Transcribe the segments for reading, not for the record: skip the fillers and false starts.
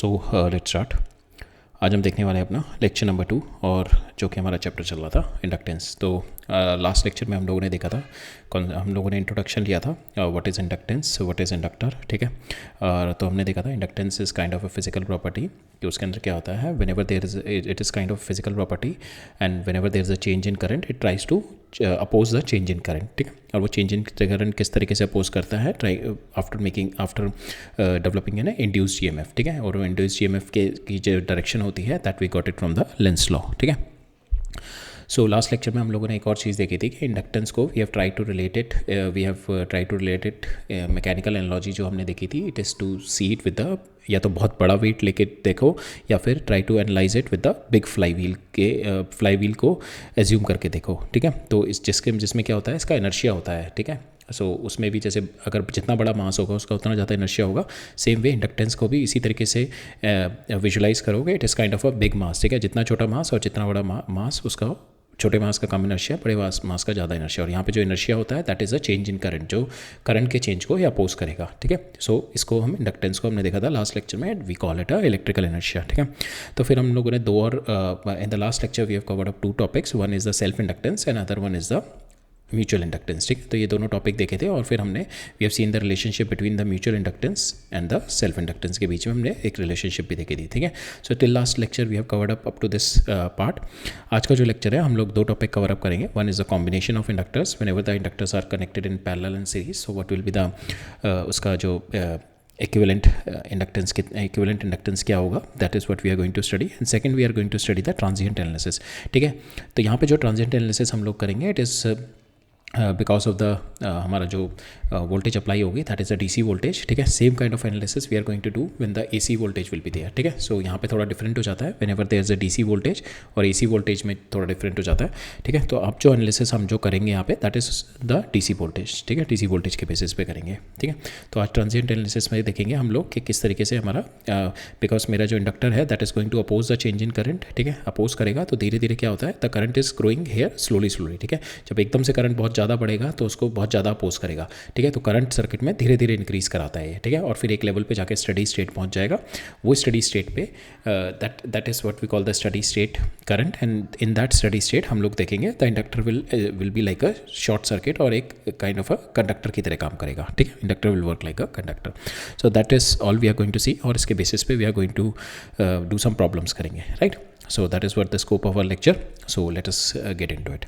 So let's start. आज हम देखने वाले हैं अपना लेक्चर नंबर 2 और जो कि हमारा चैप्टर चल रहा था इंडक्टेंस। तो लास्ट लेक्चर में हम लोगों ने देखा था, हम लोगों ने इंट्रोडक्शन लिया था what is inductance, what is inductor. ठीक है, तो हमने देखा था inductance is kind of a physical property कि उसके अंदर क्या होता है, whenever there is it is kind of physical property and whenever there is a change in current it tries to oppose the change in current. ठीक है, और वो चेंज इन करंट किस तरीके से अपोज करता है, after developing N induced EMF. ठीक है, और वो इंड्यूस्ड ईएमएफ की जो डायरेक्शन होती है that we got it from the Lenz law. ठीक है, सो लास्ट लेक्चर में हम लोगों ने एक और चीज़ देखी थी कि इंडक्टेंस को we have try to relate it mechanical analogy जो हमने देखी थी, it is to see it with the या तो बहुत बड़ा वेट लेके देखो या फिर try to analyse it with the big flywheel को एज्यूम करके देखो। ठीक है, तो जिसमें क्या होता है, इसका इनर्शिया होता है। ठीक है, सो उसमें भी जैसे अगर जितना बड़ा मास होगा उसका उतना ज़्यादा इनर्शिया होगा। सेम वे इंडक्टेंस को भी इसी तरीके से विजुलाइज करोगे, it is kind of a big mass. ठीक है, जितना छोटा मास और जितना बड़ा मास उसका छोटे मास का कम इनर्शिया, बड़े मास का ज़्यादा इनर्शिया। और यहाँ पे जो इनर्शिया होता है that is a change in current, जो करंट के चेंज को ये अपोज करेगा। ठीक है, सो इसको हम इंडक्टेंस को हमने देखा था लास्ट लेक्चर में, we call it a electrical inertia. ठीक है, तो फिर हम लोगों ने दो और in the last lecture we have covered up 2 topics, one is the self inductance and other one is the mutual inductance. ठीक है, तो ये दोनों टॉपिक देखे थे और फिर हमने we have seen the relationship between the mutual inductance and the self inductance के बीच में हमने एक रिलेशनशिप भी देखी थी। ठीक है, so till last lecture we have covered up to this part. आज का जो लेक्चर है हम लोग 2 टॉपिक कवर अप करेंगे। One is the combination of inductors whenever the inductors are connected in parallel and series. So what will be the उसका जो equivalent inductance क्या होगा, that is what we are going to study. And second we are going to study the transient analysis. ठीक है, तो यहाँ पे जो ट्रांजिएंट एनालिसिस हम लोग करेंगे, it is because of the हमारा जो वोल्टेज अप्लाई होगी that is a DC voltage. ठीक है, same kind of analysis we are going to do when the AC voltage will be there. ठीक है, सो यहाँ पे थोड़ा डिफरेंट हो जाता है whenever there is a DC voltage, और एसी वोल्टेज में थोड़ा डिफरेंट हो जाता है। ठीक है, तो अब जो एनालिसिस हम जो करेंगे यहाँ पे that is the DC voltage. ठीक है, डीसी वोल्टेज के बेसिस पे करेंगे। ठीक है, तो आज ट्रांजिएंट एनालिसिस में देखेंगे हम लोग कि किस तरीके से हमारा बिकॉज मेरा जो इंडक्टर है that is going to oppose the change in current. ठीक है, अपोज करेगा तो धीरे धीरे क्या होता है, the current is growing here slowly. ठीक है, जब एकदम से करंट बहुत ज़्यादा बढ़ेगा तो उसको बहुत ज़्यादा अपोज करेगा। ठीक है, तो करंट सर्किट में धीरे धीरे इंक्रीज कराता है। ठीक है, और फिर एक लेवल पे जाके स्टडी स्टेट पहुंच जाएगा। वो स्टडी स्टेट पे that is what we call the steady state current. And in that steady state हम लोग देखेंगे the inductor will be like a short circuit और एक काइंड ऑफ अ कंडक्टर की तरह काम करेगा। ठीक है, inductor will work like a conductor. So that is all we are going to see, और इसके बेसिस पे we are going to do some problems करेंगे। Right, so that is what the scope of our lecture. So let us get into it.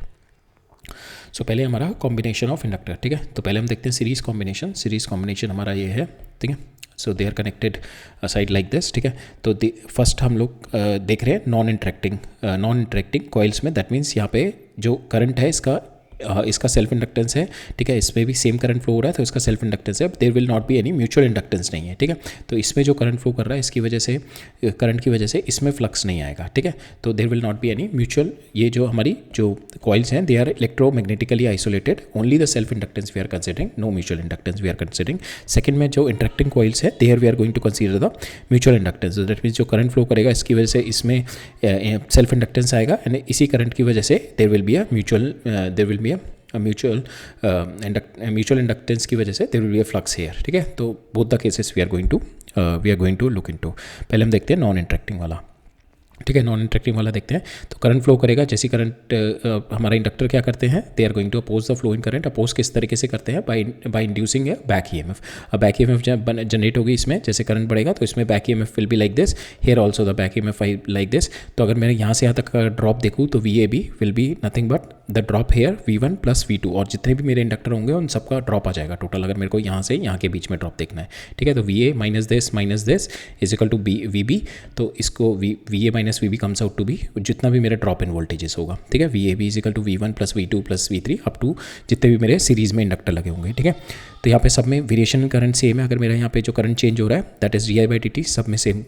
So पहले हमारा combination of inductor. ठीक है, तो पहले हम देखते हैं सीरीज़ कॉम्बिनेशन हमारा ये है। ठीक है, so they are connected side like this. ठीक है, तो फर्स्ट हम लोग देख रहे हैं नॉन इंटरेक्टिंग कॉइल्स में। दैट मीन्स यहाँ पे जो करंट है इसका सेल्फ इंडक्टेंस है। ठीक है, इसमें भी सेम करंट फ्लो हो रहा है तो इसका सेल्फ इंडक्टेंस है, there will not be any mutual inductance नहीं है। ठीक है, तो इसमें जो करंट फ्लो कर रहा है इसकी वजह से, करंट की वजह से इसमें फ्लक्स नहीं आएगा। ठीक है, तो there will not be any mutual, ये जो हमारी जो कॉइल्स हैं they are electromagnetically isolated, only the self inductance we are considering, no mutual inductance we are considering. Second में जो इंटरेक्टिंग कॉइल्स है there we are going to consider the mutual inductance. That means जो current flow करेगा इसकी वजह से इसमें self inductance आएगा, एंड इसी करंट की वजह से there will be a mutual inductance की वजह से there will be a flux here. ठीक है, तो both the cases we are going to look into. पहले हम देखते हैं नॉन इंटरेक्टिंग वाला। ठीक है, नॉन इंटरेक्टिंग वाला देखते हैं। तो करंट फ्लो करेगा, जैसे करंट हमारा इंडक्टर क्या करते हैं, they are going to oppose the flow in current. Oppose किस तरीके से करते हैं, by inducing a back EMF. अब बैक ईएमएफ जनरेट होगी इसमें, जैसे करंट बढ़ेगा तो इसमें back EMF will be like this, here also the back EMF like this. तो अगर मैं यहाँ से यहाँ तक ड्रॉप देखूँ तो VAB will be nothing but the drop here V1 plus V2, और जितने भी मेरे इंडक्टर होंगे उन सबका ड्रॉप आ जाएगा टोटल, अगर मेरे को यहाँ से यहाँ के बीच में ड्रॉप देखना है। ठीक है, तो VA minus this is equal to VB, तो इसको VA minus VB comes out to be जितना भी मेरा ड्रॉप इन वोल्टेजेस होगा। ठीक है, VAB is equal to V1 plus V2 plus V3 up to जितने भी मेरे सीरीज़ में इंडक्टर लगे होंगे। ठीक है, तो यहाँ पे सब में वेरिएशन करंट सेम है। अगर मेरा यहाँ पे जो करंट चेंज हो रहा है दैट इज़ di/dt, सब में सेम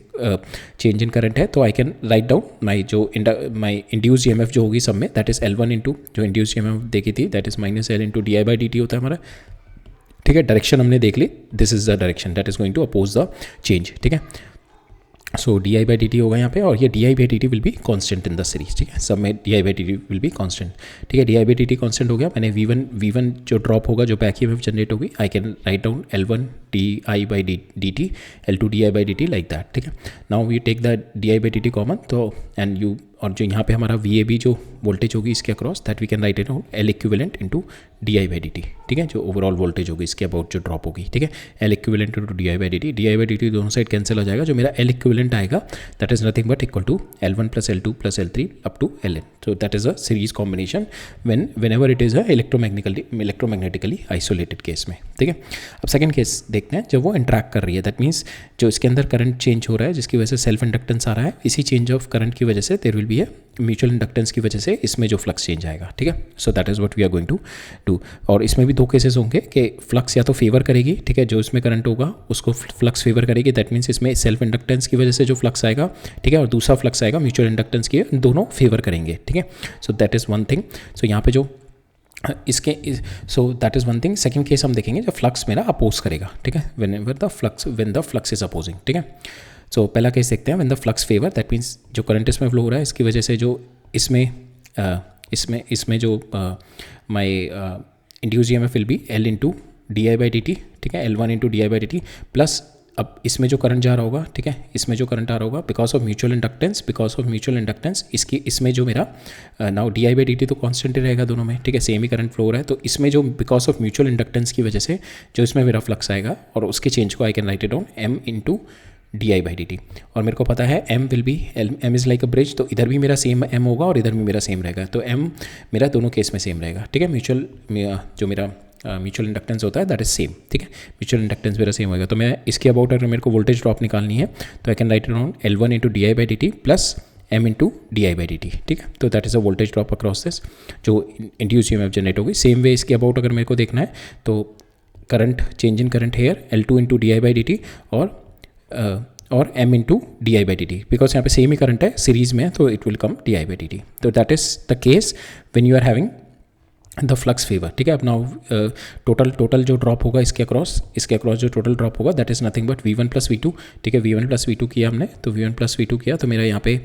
चेंज इन करंट है, तो I can write down my induce EMF जो होगी सब में, दैट इज़ L1 इंटू जो इंड्यूस EMF देखी थी that is minus L into di/dt होता है हमारा। ठीक है, डायरेक्शन हमने देख ली, this is the direction that is going to oppose the change. ठीक है, so D I by D T होगा यहाँ पे, और ये D I by D T will B constant in the series, ठीक है, सब में D I by D T will B constant, ठीक है। D I by D T constant हो गया, मैंने वी वन जो ड्रॉप होगा, जो बैक ईएमएफ जनरेट होगी, I can write down L1 d I by D t, L2 d I by D t, like that, ठीक है। Now we take the d I by D t common, तो and you, और जो यहाँ पे हमारा V A B जो voltage होगी इसके across, that we can write it down L equivalent into D I by D T, ठीक है, जो ओवरऑल वोल्टेज होगी इसके अबाउट जो ड्रॉप होगी, ठीक है, L equivalent into D I by D t. D I by D T दोनों साइड कैंसिल हो जाएगा, जो मेरा L इक्विवेलेंट आएगा that is nothing but equal to L1 plus L2 plus L3 up to Ln, so that is a series combination whenever it is a electromagnetically isolated case में, ठीक है। अब second case देखते हैं, जब वो interact कर रही है, दैट मीन्स जो इसके अंदर करंट चेंज हो रहा है जिसकी वजह से सेल्फ इंडक्टेंस आ रहा है, इसी चेंज ऑफ करंट की वजह से there will be a mutual inductance की वजह से इसमें जो फ्लक्स चेंज आएगा, ठीक है। So that is what we are going to do. और इसमें भी दो केसेस होंगे कि फ्लक्स या तो फेवर करेगी, ठीक है, जो इसमें करंट होगा उसको फ्लक्स फेवर करेगी, दैट मीन्स इसमें सेल्फ इंडक्टेंस की वजह से जो फ्लक्स आएगा, ठीक है, और दूसरा फ्लक्स आएगा म्यूचुअल इंडक्टेंस की, दोनों फेवर करेंगे, ठीक है। So that is one thing. So यहाँ पे जो इसके, so that is one thing. Second case हम देखेंगे जब फ्लक्स मेरा अपोज करेगा, ठीक है, when the flux is opposing, ठीक है। सो पहला केस देखते हैं, when the flux favour, that means जो करंट इसमें फ्लो हो रहा है इसकी वजह से जो इसमें जो my induce EMF will be L into D I by D T, ठीक है, L1 into D I by D t, plus अब इसमें जो करंट जा रहा होगा, ठीक है, इसमें जो करंट आ रहा होगा बिकॉज ऑफ म्यूचुअल इंडक्टेंस, इसकी इसमें जो मेरा now D I by D T तो कॉन्स्टेंट ही रहेगा दोनों में, ठीक है, सेम ही करंट फ्लो हो रहा है, तो इसमें जो बिकॉज ऑफ म्यूचुअल इंडक्टेंस की वजह से जो इसमें मेरा फ्लक्स आएगा, और उसके चेंज को I can write it down M into D I by D t. और मेरे को पता है M will be M is like a bridge, तो इधर भी मेरा सेम M होगा और इधर भी मेरा सेम रहेगा, तो M मेरा दोनों केस में सेम रहेगा, ठीक है। जो मेरा म्यूचुअल इंडक्टेंस होता है दैट इज सेम, ठीक है, म्यूचुअल इंडक्टेंस मेरा सेम होगा। तो मैं इसके अबाउट अगर मेरे को वोल्टेज ड्रॉप निकालनी है तो I can write down L1 into D I by D t plus M into D I by D T, ठीक है। तो that is a voltage drop across this जो इंड्यूस ईएमएफ जनरेट होगी। Same way इसके about अगर मेरे को देखना है तो current, change in current here L2 into D I by D t और M into D I by D t, because यहाँ पे सेम ही करंट है सीरीज में, तो it will come D I by D T. तो that is the case when you are having the flux favour, ठीक है। अब नाउ टोटल जो ड्रॉप होगा इसके अक्रॉस जो टोटल ड्रॉप होगा that is nothing but V1 plus V2, ठीक है, V1 प्लस V2 किया हमने, तो V1 प्लस V2 किया, तो मेरा यहाँ पे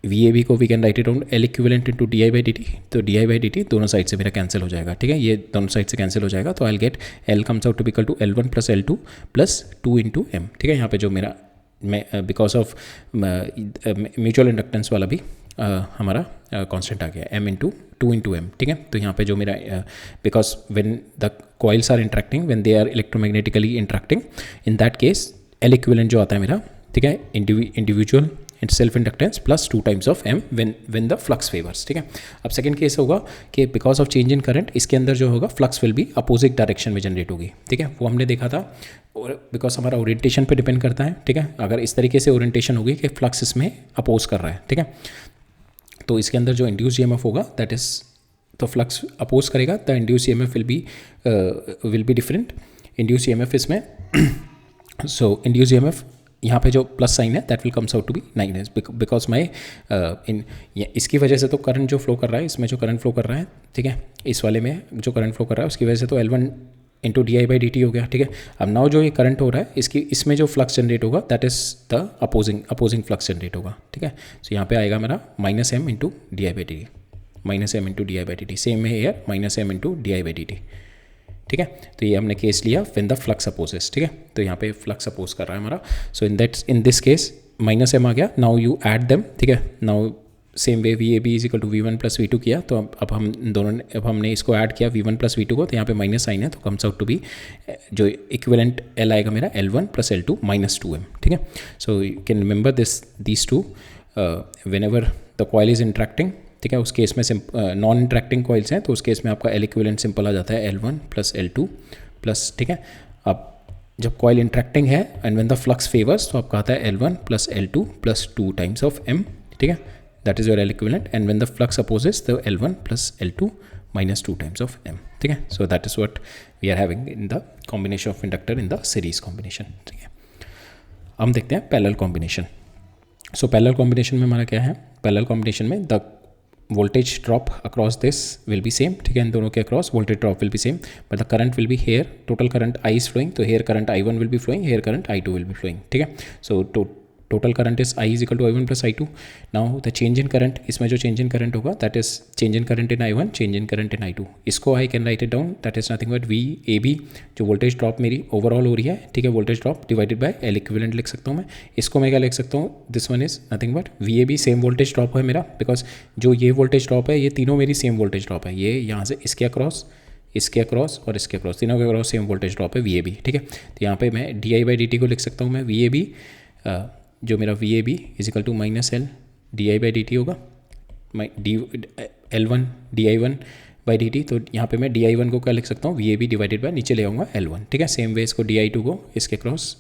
VAB को we can write it down L equivalent into D I by D T, तो D I by D T दोनों साइड से मेरा कैंसिल हो जाएगा, ठीक है, ये दोनों साइड से कैंसिल हो जाएगा, तो I get L comes out to equal to L1 plus L2 plus 2 into M, ठीक है। यहाँ पे जो मेरा बिकॉज ऑफ म्यूचुअल इंडक्टेंस वाला भी हमारा कांस्टेंट आ गया M इंटू 2 इंटू M, ठीक है। तो यहाँ पे जो मेरा because when the coils are interacting, when they are electromagnetically interacting, in that case L equivalent जो आता है मेरा, ठीक है, individual self inductance plus 2 times of M when the flux favours, ठीक है। अब सेकंड केस होगा कि because of change in current, इसके अंदर जो होगा flux will be opposite direction में जनरेट होगी, ठीक है, वो हमने देखा था, और बिकॉज हमारा ओरिएंटेशन पे डिपेंड करता है, ठीक है। अगर इस तरीके से ओरिएंटेशन होगी कि फ्लक्स इसमें अपोज कर रहा है, ठीक है, तो इसके अंदर जो इंड्यूस ईएमएफ होगा दैट इज, तो फ्लक्स अपोज करेगा, the induce EMF will be different induce EMF इसमें। सो इंड्यूस ईएमएफ यहाँ पे जो प्लस साइन है that will comes out to be 9 because my इसकी वजह से तो करंट जो फ्लो कर रहा है, इसमें जो करंट फ्लो कर रहा है, ठीक है, इस वाले में जो करंट फ्लो कर रहा है उसकी वजह से तो L1 into D I by D T हो गया, ठीक है। अब नाउ जो ये करंट हो रहा है इसमें जो फ्लक्स जनरेट होगा that is the opposing flux generate होगा, ठीक है। सो यहाँ पे आएगा मेरा -M into D I by D T, -M into D I by D T, same है here -M into D I by D T, ठीक है। तो ये हमने केस लिया व्हेन द फ्लक्स अपोजेस, ठीक है, तो यहाँ पे फ्लक्स अपोज कर रहा है हमारा। So in this case -M आ गया, नाउ यू ऐड देम, ठीक है, now same way VAB is equal to V1 plus V2 किया, तो अब हमने इसको ऐड किया V1 प्लस V2 को, तो यहाँ पे माइनस साइन है, तो कम्स आउट टू बी जो इक्विवेलेंट L आएगा मेरा L1 प्लस L2 -2M, ठीक है। सो you can remember these two when ever the coil is interacting, ठीक है, उस केस में नॉन इंट्रैक्टिंग कॉइल्स हैं, तो उस केस में आपका L इक्विवेलेंट सिंपल आ जाता है L1 प्लस L2 प्लस, ठीक है। अब जब कॉइल इंट्रैक्टिंग है and when the flux favours, तो आपका आता है L1 plus L2 plus 2 times of M, ठीक है, that is your L equivalent, and when the flux opposes तो L1 plus L2 minus 2 times of M, ठीक है। So that is what we are having in the combination of inductor in the series combination, ठीक है। हम देखते हैं parallel combination. सो parallel combination में हमारा क्या है, पैरेलल कॉम्बिनेशन में the voltage drop across this will be same, ठीक है, इन दोनों के across voltage drop will be same, but the current will be here, total current I is flowing, तो here current I1 will be flowing, here current I2 will be flowing, ठीक है। So total current is I is equal to I1 plus I2. Now the change in current, इसमें जो change in current होगा that is change in current in I1, change in current in I2. इसको आई can write it down, that is nothing but VAB, जो voltage drop मेरी overall हो रही है, ठीक है, voltage drop divided by L equivalent लिख सकता हूँ मैं. इसको मैं क्या लिख सकता हूँ, this one is nothing but VAB, same voltage drop है मेरा, बिकॉज जो ये वोल्टेज ड्रॉप है ये तीनों मेरी सेम वोल्टेज ड्रॉप है. ये यहाँ से इसके अक्रॉस, इसके अक्रॉस और इसके अक्रॉस, तीनों के अक्रॉस सेम वोल्टेज ड्रॉप है VAB, ठीक है. तो यहाँ पे मैं di/dt को लिख सकता हूँ मैं VAB, जो मेरा VAB is equal to minus L di/dt होगा, L1 di1/dt. तो यहाँ पे मैं di1 को क्या लिख सकता हूँ, VAB डिवाइडेड बाय, नीचे ले आऊँगा L1, ठीक है. सेम वे इसको di2 को इसके क्रॉस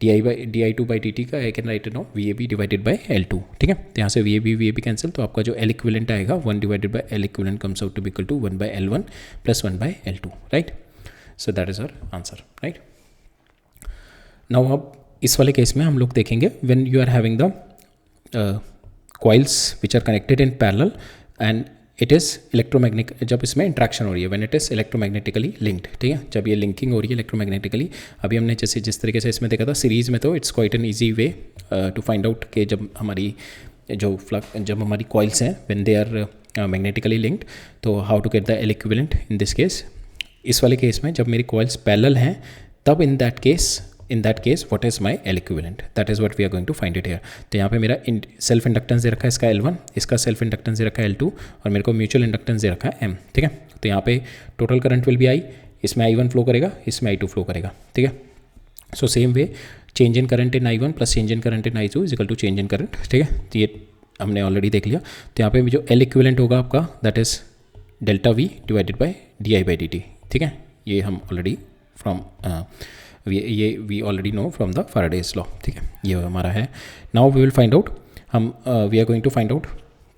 di2/dt का आई can write it now VAB divided by L2, ठीक है. तो यहाँ से VAB कैंसिल, तो आपका जो L इक्विवेलेंट आएगा 1 divided by L equivalent comes out to be equal to 1 by L1 plus 1 by L2, right. So that is our answer, right. Now अब इस वाले केस में हम लोग देखेंगे when you are having the coils which are connected in parallel and it is electromagnetic, जब इसमें इंट्रैक्शन हो रही है, when it is electromagnetically linked, ठीक है. जब ये लिंकिंग हो रही है इलेक्ट्रोमैग्नेटिकली, अभी हमने जैसे जिस तरीके से इसमें देखा था सीरीज़ में, तो it's quite an easy way to find out कि जब हमारी जब हमारी कॉइल्स हैं when they are magnetically linked, तो how to get the L equivalent in this case. इस वाले केस में जब मेरी कॉइल्स पैरेलल हैं, तब in that case what is my L equivalent, that is what we are going to find it here. तो यहाँ पे मेरा सेल्फ इंडक्टेंस दे रखा है इसका L1, इसका सेल्फ इंडक्टेंस दे रखा है L2, और मेरे को म्यूचुअल इंडक्टेंस दे रखा है M, ठीक है. तो यहाँ पे total current will B I, इसमें I1 फ्लो करेगा, इसमें I2 फ्लो करेगा, ठीक है. So same way change in current in I1 plus change in current in I2 is equal to change in current, ठीक है. तो ये हमने ऑलरेडी देख लिया. तो यहाँ पे जो L इक्विवेलेंट होगा आपका that is delta V divided by di/dt, ठीक है. ये हम already from we already know from the Faraday's law, ठीक है. ये हमारा है. Now we will find out, हम we are going to find out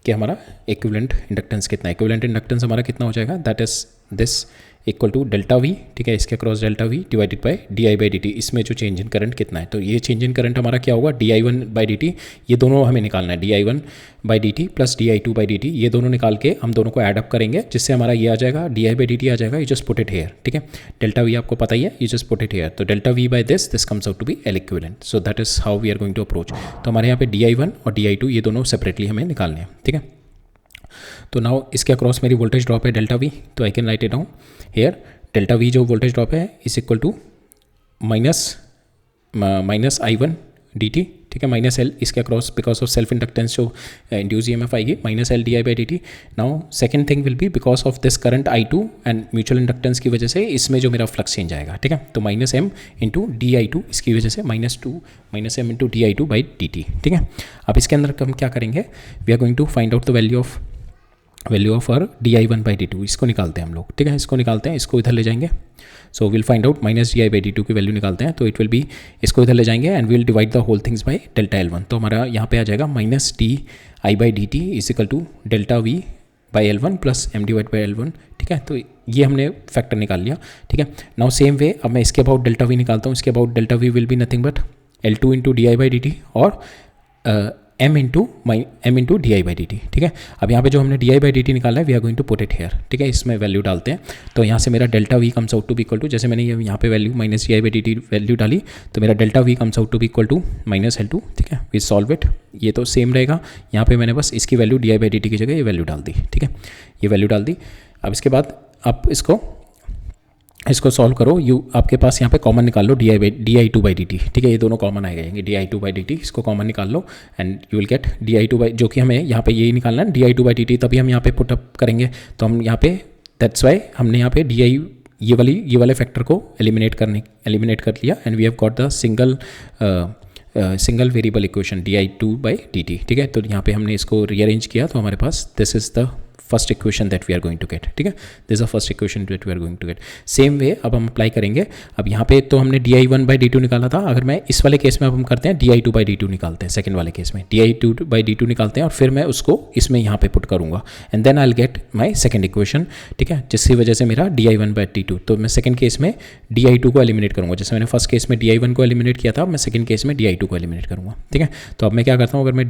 कि हमारा इक्विवेलेंट इंडक्टेंस कितना है. इक्विवेलेंट इंडक्टेंस हमारा कितना हो जाएगा, that is this equal to delta V, ठीक है, इसके cross delta V divided by di/dt. इसमें जो चेंज इन करंट कितना है, तो ये चेंज इन करंट हमारा क्या होगा, di1/dt. ये दोनों हमें निकालना है, di1/dt प्लस di2/dt. ये दोनों निकाल के हम दोनों को ऐड अप करेंगे, जिससे हमारा ये आ जाएगा di/dt आ जाएगा. You just put it here, ठीक है. डेल्टा V आपको पता ही है, you just put it here. तो delta V by this comes out to be L equivalent. So that is how we are going to approach. तो हमारे यहाँ पे di1 और di2 ये दोनों सेपरेटली हमें निकालने हैं, ठीक है. तो नाउ इसके अक्रॉस मेरी वोल्टेज ड्रॉप है डेल्टा V, तो I can write it down here. Delta V जो वोल्टेज ड्रॉप है is equal to minus I1 dt, ठीक है, माइनस L इसके across because of self inductance जो इंड्यूस EMF आएगी, minus L di/dt. Now second thing will be because of this current I2 and mutual inductance की वजह से इसमें जो मेरा फ्लक्स चेंज आएगा, ठीक है. तो माइनस M इंटू di2, इसकी वजह से माइनस M इंटू di2/dt, ठीक है. अब इसके अंदर हम क्या करेंगे, we are going to find out the value of और di1/dt. इसको निकालते हैं हम लोग, ठीक है. इसको निकालते हैं, इसको इधर ले जाएंगे. So will find out minus di/dt की वैल्यू निकालते हैं, तो इट विल बी, इसको इधर ले जाएंगे and will divide the whole things by delta L1. तो हमारा यहाँ पे आ जाएगा minus di/dt is equal to delta V by L1 plus M divide by L1, ठीक है. तो ये हमने फैक्टर निकाल लिया, ठीक है. नाउ सेम वे अब मैं इसके अबाउट डेल्टा V निकालता हूँ. इसके about delta V will be nothing but L2 into di/dt और M इंटू di/dt, ठीक है. अब यहाँ पे जो हमने di/dt निकाला है we are going to put it here, ठीक है. इसमें वैल्यू डालते हैं, तो यहाँ से मेरा delta V comes out to be equal to, जैसे मैंने यहाँ पे वैल्यू माइनस di/dt वैल्यू डाली, तो मेरा delta V comes out to be equal to minus L2, ठीक है. वी सॉल्व इट, ये तो सेम रहेगा. यहाँ पे मैंने बस इसकी वैल्यू di/dt की जगह ये वैल्यू डाल दी, ठीक है. ये वैल्यू डाल दी. अब इसके बाद आप इसको सॉल्व करो. आपके पास यहाँ पे कॉमन निकाल लो di2/dt, ठीक है. ये दोनों कॉमन आएगा, di2/dt, इसको कॉमन निकाल लो and you will get di2, जो कि हमें यहाँ पे यही निकालना है di2/dt. तभी हम यहाँ पे पुट अप करेंगे, तो हम यहाँ पे दैट्स वाई हमने यहाँ पे ये वाले फैक्टर को एलिमिनेट कर लिया and we have got the single variable equation di2/dt, ठीक है. तो यहाँ पे हमने इसको रीअरेंज किया, तो हमारे पास this is the first equation that we are going to get, ठीक है. This is the first equation that we are going to get. Same way अब हम अप्लाई करेंगे. अब यहाँ पे तो हमने di1/dt निकाला था. अगर मैं इस वाले केस में अब हम करते हैं di2/dt निकालते हैं. सेकंड वाले केस में di2/dt निकालते हैं और फिर मैं उसको इसमें यहाँ पे पुट करूँगा and then I will get my second equation, ठीक है, जिसकी वजह से मेरा di1/dt. तो मैं सेकंड केस में di2 को एलिमिनेट करूँगा. जैसे मैंने फर्स्ट केस में di1 को एलिमिनेट किया था, मैं सेकंड केस में di2 को एलिमिनेट करूँगा, ठीक है. तो अब मैं क्या करता हूँ, अगर मैं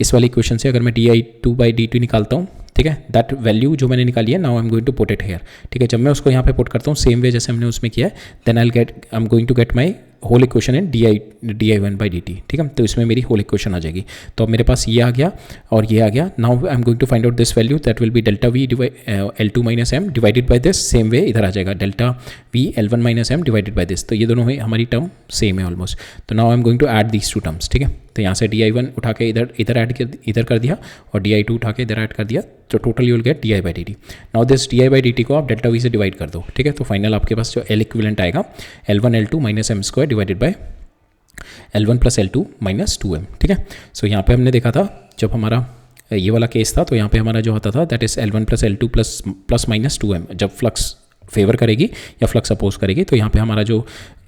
इस वाले इक्वेशन से अगर मैं di2/dt निकालता हूँ, ठीक है, दैट वैल्यू जो मैंने निकाली है, now I am going to put it here, ठीक है. जब मैं उसको यहाँ पे पुट करता हूँ सेम वे जैसे हमने उसमें किया है, then I am going to get my whole equation in di1/dt, ठीक है। तो इसमें मेरी होल इक्वेशन आ जाएगी। तो अब मेरे पास ये आ गया और ये आ गया। Now I am going to find out this value, that will be delta V L2 minus M divided by this, same way इधर आ जाएगा delta V L1 minus M divided by this. तो ये दोनों हमारी टर्म सेम है almost. तो now I am going to add these two terms, ठीक है। तो यहाँ से di1 उठा के इधर कर दिया और di2 उठा के इधर ऐड कर दिया, तो total you will gate di/dt। Now this di/dt को आप डेल्टा वी से डिवाइड कर दो, ठीक है। तो फाइनल आपके पास जो L इक्विवेलेंट आएगा L1 L2 minus M square divided by L1 plus L2 minus 2m, ठीक है। सो यहाँ पे हमने देखा था जब हमारा ये वाला केस था, तो यहाँ पे हमारा जो आता था that is L1 plus L2 plus minus 2m। जब फ्लक्स फेवर करेगी या फ्लक्स अपोज करेगी तो यहाँ पे हमारा जो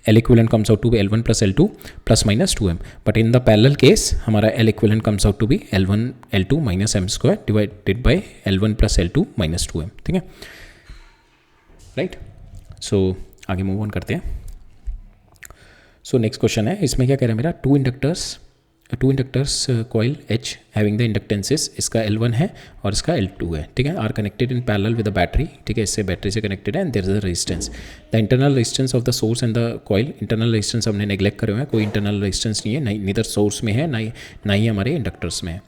L equivalent comes out to be L1 plus L2 plus minus 2m। But in the parallel case हमारा L equivalent comes out to be L1 L2 minus M square divided by L1 plus L2 minus 2m, ठीक है, right. सो आगे move on करते हैं। So next question है, इसमें क्या कह रहा है मेरा, two inductors coil H having the inductances, इसका L1 है और इसका L2 है, ठीक है, are connected in parallel with the battery, ठीक है, इससे बैटरी से कनेक्टेड है and there is a resistance. The internal resistance of the source and the coil, internal resistance हमने नेग्लेक्ट करे हुए हैं, कोई इंटरनल रेजिस्टेंस नहीं है, नीदर सोर्स में है ना ही हमारे इंडक्टर्स में है।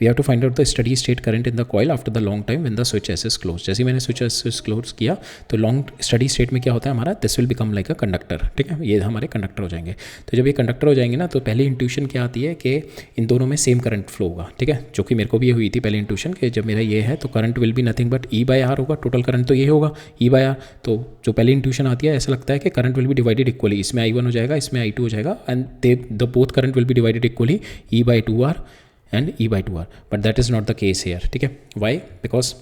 We have to find out the steady state current in the coil after the long time when the switch S is close. जैसे मैंने स्विच एस क्लोज किया तो लॉन्ग स्टडी स्टेट में क्या होता है हमारा, this will become like a conductor, ठीक है, ये हमारे कंडक्टर हो जाएंगे। तो जब ये कंडक्टर हो जाएंगे ना, तो पहली इंट्यूशन क्या आती है कि इन दोनों में सेम करंट फ्लो होगा, ठीक है, जो कि मेरे को भी ये हुई थी पहले इंट्यूशन कि जब मेरा ये है तो current will be nothing but E/R होगा, टोटल करंट तो ये होगा E/R। तो जो पहली इंट्यूशन आती है ऐसा लगता है कि current will be divided equally, इसमें I1 हो जाएगा, इसमें I2 हो जाएगा and the both current will be divided equally E/2R and E/2R, but that is not the case hair, ठीक है। वाई? बिकॉज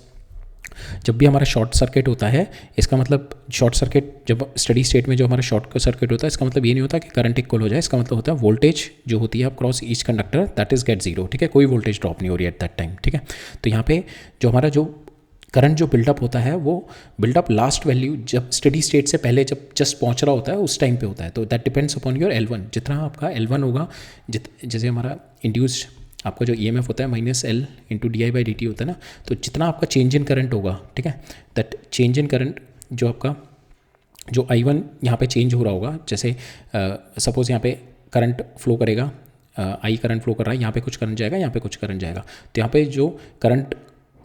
जब भी हमारा शॉर्ट सर्किट होता है, इसका मतलब शॉर्ट सर्किट जब स्टडी स्टेट में जो हमारा शॉर्ट सर्किट होता है, इसका मतलब ये नहीं होता कि करंट इक्वल हो जाए, इसका मतलब होता है वोल्टेज जो होती है cross each conductor that is get zero, ठीक है, कोई वोल्टेज ड्रॉप नहीं हो रही है एट दैट टाइम, ठीक है। तो यहाँ पे जो हमारा जो करंट जो बिल्डअप होता है वो बिल्डअप लास्ट वैल्यू जब स्टडी स्टेट से पहले जब जस्ट पहुँच रहा होता है उस टाइम पे होता है। तो that depends upon your L1, जितना आपका L1 होगा, जैसे हमारा इंड्यूस्ड आपका जो EMF होता है माइनस L इंटू di/dt होता है ना, तो जितना आपका चेंज इन करंट होगा, ठीक है, दैट चेंज इन करंट जो आपका जो I1 यहाँ पे चेंज हो रहा होगा, जैसे सपोज यहाँ पे करंट फ्लो करेगा, I करंट फ्लो कर रहा है, यहाँ पे कुछ करंट जाएगा, यहाँ पे कुछ करंट जाएगा, तो यहाँ पे जो करंट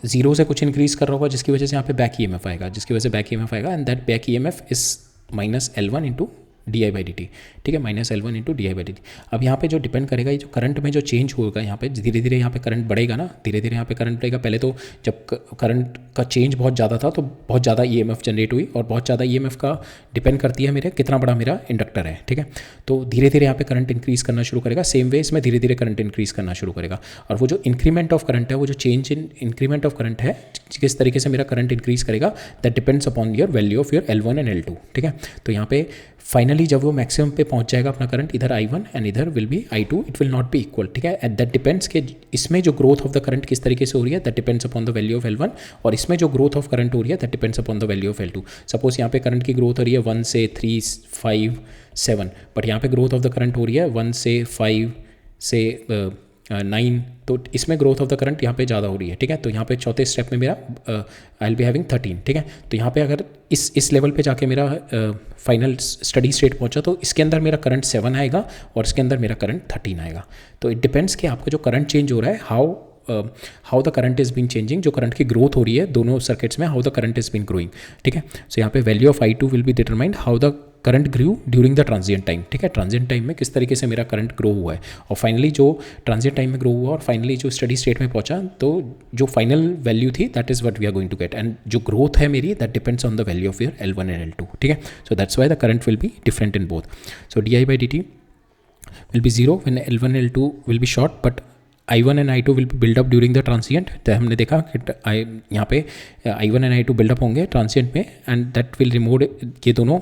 जीरो से कुछ इंक्रीज कर रहा होगा जिसकी वजह से यहाँ पे बैक EMF आएगा, and that back EMF is minus L1 into di/dt, ठीक है, माइनस L1 इंटू di/dt। अब यहाँ पे जो डिपेंड करेगा ये जो करंट में जो चेंज होगा, यहाँ पे धीरे धीरे यहाँ पे करंट बढ़ेगा ना, धीरे धीरे यहाँ पे करंट बढ़ेगा। पहले तो जब करंट का चेंज बहुत ज़्यादा था तो बहुत ज़्यादा EMF जनरेट हुई, और बहुत ज़्यादा EMF का डिपेंड करती है मेरे कितना बड़ा मेरा इंडक्टर है, ठीक है। तो धीरे धीरे यहाँ पे करंट इंक्रीज़ करना शुरू करेगा, सेम वे इसमें धीरे धीरे करंट इंक्रीज़ करना शुरू करेगा, और वो जो इंक्रीमेंट ऑफ करंट है, वो जो change in increment of current है, किस तरीके से मेरा करंट इंक्रीज़ करेगा, that depends upon your value of your L1 and L2, ठीक है। तो यहाँ पे फाइनली जब वो मैक्सिमम पे पहुंच जाएगा अपना करंट, इधर I1 एंड इधर will be I2, it will not B equal, ठीक है। एट दैट डिपेंड्स कि इसमें जो ग्रोथ ऑफ द करंट किस तरीके से हो रही है, that depends upon the value of L1, और इसमें जो ग्रोथ ऑफ करंट हो रही है that depends upon the value of L2। Suppose यहाँ पे करंट की ग्रोथ हो रही है 1 से 3 5 7, बट यहाँ पे ग्रोथ ऑफ द करंट हो रही है 1 से 5 से 9, तो इसमें ग्रोथ ऑफ द करंट यहाँ पे ज़्यादा हो रही है, ठीक है। तो यहाँ पे चौथे स्टेप में मेरा आई विल बी हैविंग 13, ठीक है। तो यहाँ पे अगर इस लेवल पे जाके मेरा फाइनल स्टडी स्टेट पहुँचा तो इसके अंदर मेरा करंट 7 आएगा और इसके अंदर मेरा करंट 13 आएगा। तो इट डिपेंड्स कि आपका जो करंट चेंज हो रहा है, how the current is been changing, जो करंट की ग्रोथ हो रही है दोनों सर्किट्स में, how the current is been growing, ठीक है। सो यहाँ पे value of I2 will be determined how the current grew during the transient time, ठीक है, ट्रांजिएंट टाइम में किस तरीके से मेरा करंट ग्रो हुआ है, और फाइनली जो ट्रांजिएंट टाइम में ग्रो हुआ और फाइनली जो स्टडी स्टेट में पहुंचा, तो जो फाइनल वैल्यू थी that is what we are going to get, and जो ग्रोथ है मेरी that depends on the value of your L1 and L2, ठीक है। So that's why the current will be different in both. So di/dt will be zero when L1 L2 will be short, but I1 and I2 will be build up during the transient. तो हमने देखा कि यहाँ पे I1 and I2 buildup होंगे transient में, and that will remove, ये दोनों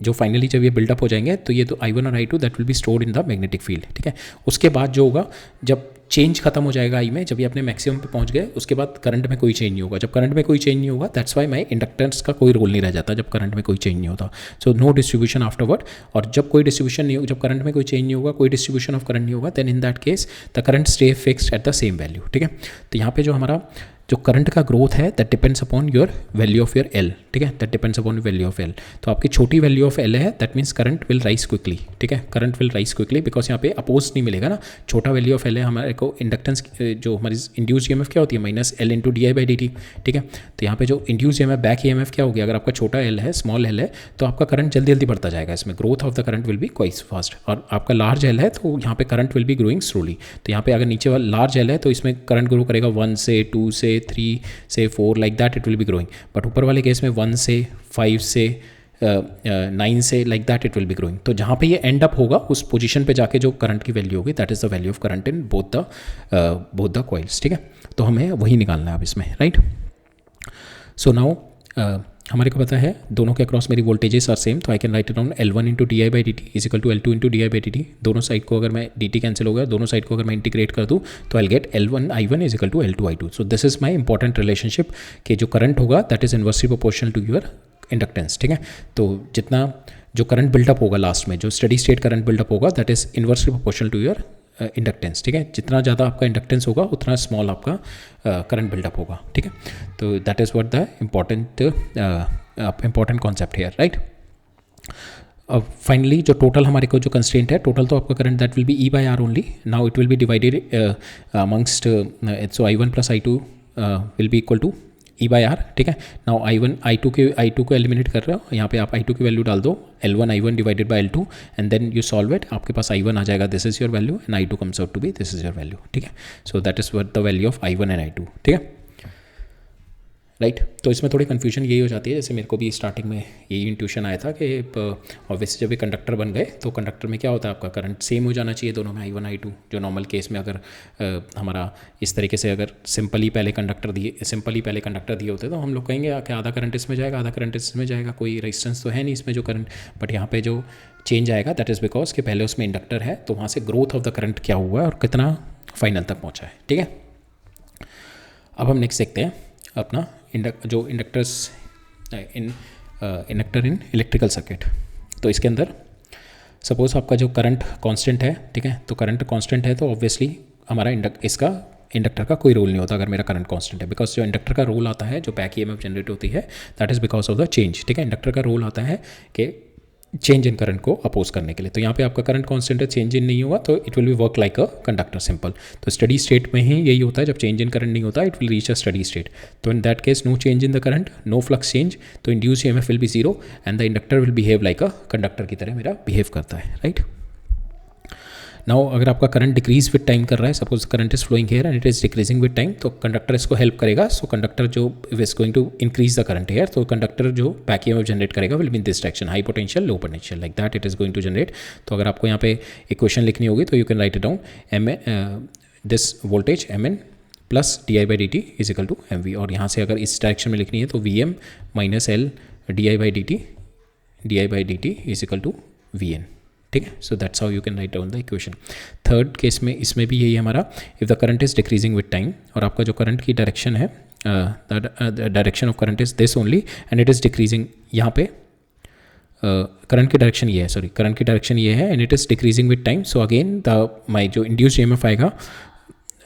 जो फाइनली जब ये बिल्डअप हो जाएंगे तो ये तो I1 और I2 that will be stored in the magnetic field, ठीक है। उसके बाद जो होगा, जब चेंज खत्म हो जाएगा I में, जब ये अपने मैक्सिमम पे पहुंच गए, उसके बाद करंट में कोई चेंज नहीं होगा। जब करंट में कोई चेंज नहीं होगा, दैट्स वाई माई इंडक्टेंस का कोई रोल नहीं रह जाता जब करंट में कोई चेंज नहीं होता। सो नो डिस्ट्रीब्यूशन आफ्टरवर्ड, और जब कोई डिस्ट्रीब्यूशन नहीं होगा, जब करंट में कोई चेंज नहीं होगा, कोई डिस्ट्रीब्यूशन ऑफ करंट नहीं होगा, then in that case the current stay fixed at the same value, ठीक है। तो यहाँ पे जो हमारा जो करंट का ग्रोथ है that depends upon your value of your L, ठीक है, that depends upon value of L. तो आपकी छोटी वैल्यू ऑफ एल है that means current will rise quickly, ठीक है, current will rise quickly because यहाँ पे अपोज नहीं मिलेगा ना। छोटा वैल्यू ऑफ एल है हमारे को इंडक्टेंस, जो हमारी इंड्यूस ईएमएफ क्या होती है minus L into D I by D T, ठीक है। तो यहाँ पे जो इंड्यूस ईएमएफ बैक ईएमएफ क्या होगी, अगर आपका छोटा एल है स्मॉल एल है तो आपका करंट जल्दी जल्दी बढ़ता जाएगा, इसमें growth of the current will be quite fast. और आपका लार्ज एल है तो यहाँ पे current will B growing slowly. तो यहाँ पे अगर नीचे वाला लार्ज एल है तो इसमें करंट ग्रो करेगा 1 से 2 से 3 से 4 like that it will B growing. But ऊपर वाले केस में 1 से 5 से 9 से like that it will B growing. तो जहाँ पे ये एंड अप होगा उस पोजीशन पे जाके जो करंट की वैल्यू होगी that is the value of current in both the coils, ठीक है। तो हमें वही निकालना है अब इसमें, राइट। सो नाउ हमारे को पता है दोनों के अक्रॉस मेरी वोल्टेजेस आर सेम, तो I can write around L1 into D I by D T is equal to L2 into D I by D T. दोनों साइड को अगर मैं डी टी कैंसिल हो गया, दोनों साइड को अगर मैं इंटीग्रेट कर दूँ तो I get L1 I1 is equal to L2 I2। So this is my important relationship कि जो करंट होगा that is inversely proportional to your inductance, ठीक है। तो जितना जो करंट बिल्डअप होगा लास्ट में, जो स्टडी स्टेट करंट बिल्डअप होगा that is inversely proportional to your inductance, ठीक है। जितना ज़्यादा आपका इंडक्टेंस होगा उतना स्मॉल आपका करंट बिल्डअप होगा, ठीक है। तो that is what the important concept है, राइट। अब फाइनली जो टोटल हमारे को जो कंस्ट्रेंट है, टोटल तो आपका current that will be E by R only. Now it will be divided amongst, so I1 plus I2 will be equal to E by R, ठीक है। नाउ I2 को एलिमिनेट कर रहे हो, यहाँ पे आप I2 की वैल्यू डाल दो L1 I1 divided by L2 and then you solve it, आपके पास I1 आ जाएगा, this is your value and I2 comes out to be this is your value, ठीक है। So that is what the value of I1 and I2, ठीक है, right. तो इसमें थोड़ी कन्फ्यूजन यही हो जाती है, जैसे मेरे को भी स्टार्टिंग में यही इंट्यूशन आया था कि ऑब्वियसली जब भी कंडक्टर बन गए तो कंडक्टर में क्या होता है, आपका करंट सेम हो जाना चाहिए दोनों में I1 I2। जो नॉर्मल केस में अगर हमारा इस तरीके से अगर सिंपली पहले कंडक्टर दिए होते तो हम लोग कहेंगे कि आधा करंट इसमें जाएगा, आधा करंट इसमें जाएगा, कोई रेजिस्टेंस तो है नहीं इसमें जो करंट। बट यहाँ पे जो चेंज आएगा दैट इज़ बिकॉज कि पहले उसमें इंडक्टर है तो वहाँ से ग्रोथ ऑफ द करंट क्या हुआ है और कितना फाइनल तक पहुँचा है, ठीक है। अब हम नेक्स्ट देखते हैं अपना जो इंडक्टर इन इलेक्ट्रिकल सर्किट। तो इसके अंदर सपोज आपका जो करंट कांस्टेंट है, ठीक है, तो करंट कांस्टेंट है तो ऑब्वियसली हमारा इंडक्टर का कोई रोल नहीं होता अगर मेरा करंट कांस्टेंट है, बिकॉज जो इंडक्टर का रोल आता है, जो बैक ईएमएफ जनरेट होती है that is because of the change, ठीक है। इंडक्टर का रोल आता है कि चेंज इन करंट को अपोज करने के लिए। तो यहाँ पे आपका करंट कांस्टेंट है, चेंज इन नहीं हुआ तो it will B work like a conductor, simple. तो स्टडी स्टेट में ही यही होता है, जब चेंज इन करंट नहीं होता it will reach a steady state. तो in that case no change in the current, no flux change, तो induce EMF will be zero and the inductor will behave like a conductor की तरह मेरा behave करता है, right. Now अगर आपका current decrease with time कर रहा है, suppose current is flowing here and it is decreasing with time, तो कंडक्टर इसको हेल्प करेगा। सो कंडक्टर जो is going to increase the current here, तो कंडक्टर जो बैक ईएमएफ जनरेट करेगा will be in this direction, high potential low potential, like that it is going to generate. तो अगर आपको यहाँ पे इक्वेशन लिखनी होगी तो you can write it down, this voltage Mn plus D I by D T is equal to M V. और यहाँ से अगर इस डायरेक्शन में लिखनी है तो Vm minus L D I by D T is equal to Vn, ठीक है। So that's how you can write down the equation. Third case में इसमें भी यही हमारा, if the current is decreasing with time और आपका जो करंट की डायरेक्शन है, direction of current is this only and it is decreasing, यहाँ पे करंट की डायरेक्शन ये है, सॉरी करंट की डायरेक्शन ये है and it is decreasing with time. So again my जो इंड्यूस्ड ईएमएफ आएगा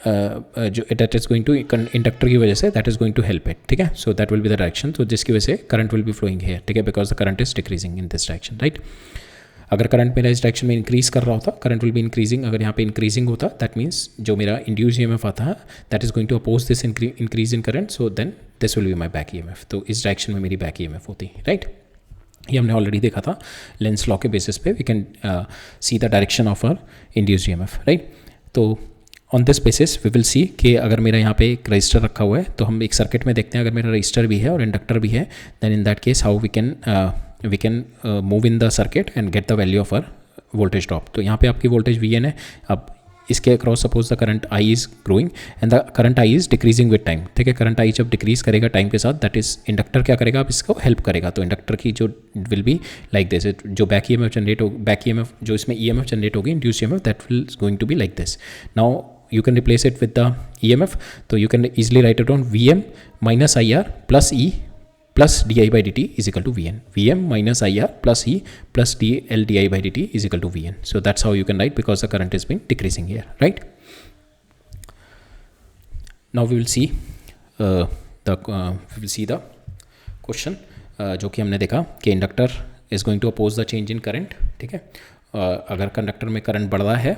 जो that is going to inductor की वजह से that is going to help it, ठीक है। So that will be the direction, तो जिसकी वजह से current will be flowing here, ठीक है, because the current is decreasing in this direction, right. अगर करंट मेरा इस डायरेक्शन में इंक्रीज कर रहा होता, करंट विल बी इंक्रीजिंग, अगर यहाँ पे इंक्रीजिंग होता दैट मीन्स जो मेरा इंड्यूस ईएमएफ आता है that is going to oppose this increase in current, so then this will be my back EMF. तो इस डायरेक्शन में मेरी बैक ईएमएफ होती, राइट। ये हमने ऑलरेडी देखा था लेंस लॉ के बेसिस पे, we can see the direction of our induce EMF, right. तो on this basis we will see कि अगर मेरा यहाँ पे एक रजिस्टर रखा हुआ है तो हम एक सर्किट में देखते हैं, अगर मेरा रजिस्टर भी है और इंडक्टर भी है then in that case how we can move in the circuit and get the value of our voltage drop. तो यहाँ पे आपकी वोल्टेज Vn है, अब इसके across suppose the current I is growing and the current I is decreasing with time, ठीक है। Current I जब डिक्रीज करेगा टाइम के साथ दैट इज इंडक्टर क्या करेगा, अब इसको हेल्प करेगा। तो इंडक्टर की जो विल बी लाइक दिस, जो बैक ईएमएफ जनरेट हो, बैक ईएमएफ जो इसमें ईएमएफ जनरेट होगी induce EMF that will going to be like this. Now you can replace it with the EMF, so you can easily write it down Vm minus IR plus E plus di by dt is equal to Vn. Vm minus IR plus E plus dl di by dt is equal to Vn. So that's how you can write, because the current is been decreasing here, right? Now we will see the see the question जो कि हमने देखा कि inductor is going to oppose the change in current, ठीक है। अगर conductor में current बढ़ रहा है,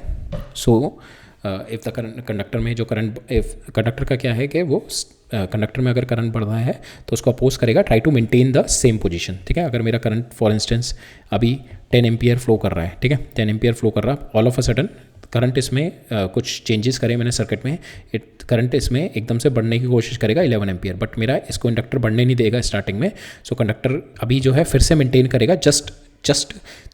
सो इफ़ द कंडक्टर में जो करंट, इफ कंडक्टर का क्या है कि वो कंडक्टर में अगर करंट बढ़ रहा है तो उसको अपोज करेगा, try to maintain the same position, ठीक है। अगर मेरा करंट फॉर इंस्टेंस अभी 10 एम्पियर फ्लो कर रहा है, ठीक है, 10 एम्पियर फ्लो कर रहा है, all of a sudden current इसमें कुछ चेंजेस करे मैंने सर्किट में, करंट इसमें एकदम से बढ़ने की कोशिश करेगा 11 एम्पियर, बट मेरा इसको इंडक्टर बढ़ने नहीं देगा स्टार्टिंग में। सो कंडक्टर अभी जो है फिर से मेंटेन करेगा जस्ट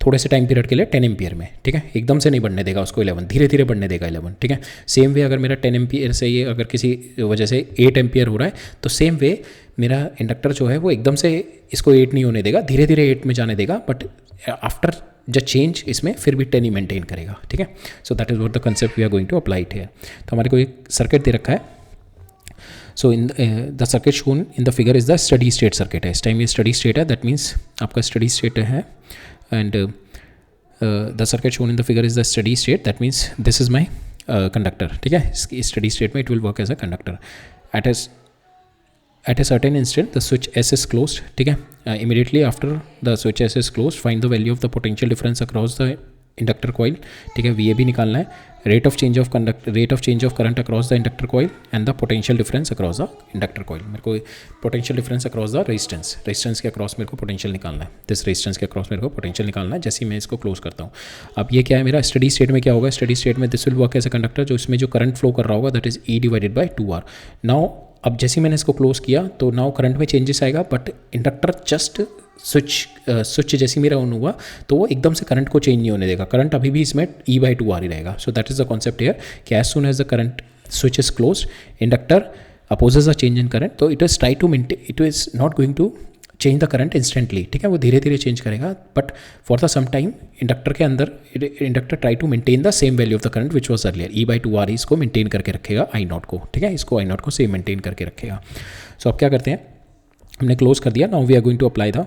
थोड़े से टाइम पीरियड के लिए 10 एम्पियर में, ठीक है, एकदम से नहीं बढ़ने देगा उसको 11, धीरे धीरे बढ़ने देगा 11, ठीक है। सेम वे अगर मेरा 10 एम्पियर से ये अगर किसी वजह से 8 एम्पियर हो रहा है, तो सेम वे मेरा इंडक्टर जो है वो एकदम से इसको 8 नहीं होने देगा, धीरे धीरे 8 में जाने देगा, बट आफ्टर द चेंज इसमें फिर भी 10 ही मेंटेन करेगा, ठीक है। So that is what the concept we are going to apply it here. तो हमारे को एक सर्किट दे रखा है। So in the circuit shown in the figure is the steady state circuit है। इस टाइम ये स्टडी स्टेट है, दैट मीन्स आपका स्टडी स्टेट है, and the circuit shown in the figure is the steady state, that means this is my conductor, ठीक है। इस steady state में it will work as a conductor. At a certain instant the switch S is closed, ठीक है। Immediately after the switch S is closed, find the value of the potential difference across the inductor coil, ठीक है। VAB निकालना है, rate of change of current across the inductor coil and the potential difference across the inductor coil। मेरे को potential difference across the resistance के across मेरे को potential निकालना है, this resistance के across मेरे को potential निकालना है जैसे ही मैं इसको क्लोज करता हूँ। अब ये क्या है मेरा स्टडी स्टेट में क्या होगा, स्टडी स्टेट में this will work as a conductor, जो इसमें जो करंट फ्लो कर रहा होगा that is E divided by 2R। Now अब जैसे ही मैंने इसको क्लोज किया तो नाउ करंट में चेंजेस आएगा, बट इंडक्टर जस्ट स्विच जैसे मेरा ऑन हुआ तो वो एकदम से करंट को चेंज नहीं होने देगा, करंट अभी भी इसमें E/2R ही रहेगा। So that is the concept here कि as soon as the current switch is close, inductor opposes the change in current, तो it is try to maintain, it is not going to change the current instantly, ठीक है, वो धीरे धीरे change करेगा, but for the some time inductor के अंदर inductor try to maintain the same value of the current which was earlier, E/2R इसको maintain करके रखेगा I0 को, ठीक है, इसको I0 को सेम मेंटेन करके रखेगा। सो अब क्या करते हैं, हमने क्लोज कर दिया, now we are going to apply the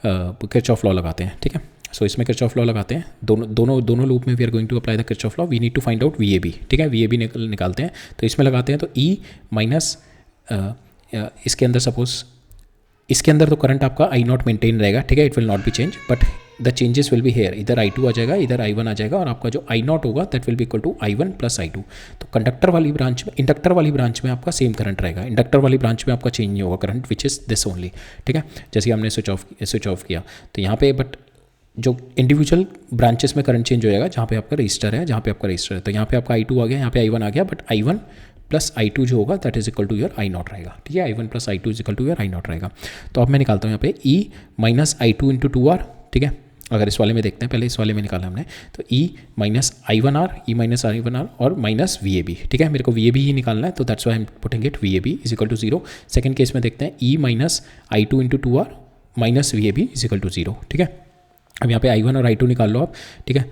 Kirchhoff law लगाते हैं, ठीक है। सो इसमें किरचॉफ लॉ लगाते हैं, दोनों लूप में we are going to apply the Kirchhoff law. We need to find out VAB, ठीक है, VAB निकालते हैं, तो इसमें लगाते हैं तो E माइनस इसके अंदर सपोज इसके अंदर तो करंट आपका I0 मेंटेन रहेगा, ठीक है, it will not B change, but the changes will be hair, इधर I2 आ जाएगा, इधर I1 आ जाएगा, और आपका जो I0 होगा that will be equal to I1 plus I2। तो कंडक्टर वाली ब्रांच में, इंडक्टर वाली ब्रांच में आपका सेम करंट रहेगा, इंडक्टर वाली ब्रांच में आपका चेंज नहीं होगा current, which is this only, ठीक है। जैसे हमने स्विच ऑफ किया तो यहाँ पे, बट जो इंडिविजुअल ब्रांचेस में करंट चेंज हो जाएगा, जहाँ पे आपका रजिस्टर है, तो यहाँ पे आपका I2 आ गया, यहाँ पे I1 आ गया, बट I1 प्लस I2 जो होगा that is equal to your I0 रहेगा, ठीक है, I1 plus I2 is equal to your I0 रहेगा। तो अब मैं निकालता हूँ यहाँ पे E minus I2 into 2R, ठीक है। अगर इस वाले में देखते हैं, पहले इस वाले में निकाला हमने, तो E माइनस I1R और माइनस VAB, ठीक है, मेरे को VAB ही निकालना है, तो that's why I am putting it VAB is equal to 0। Second case में देखते हैं E minus I2 into 2R minus VAB is equal to 0, ठीक है। अब यहाँ पे I1 और I2 निकाल लो आप, ठीक है,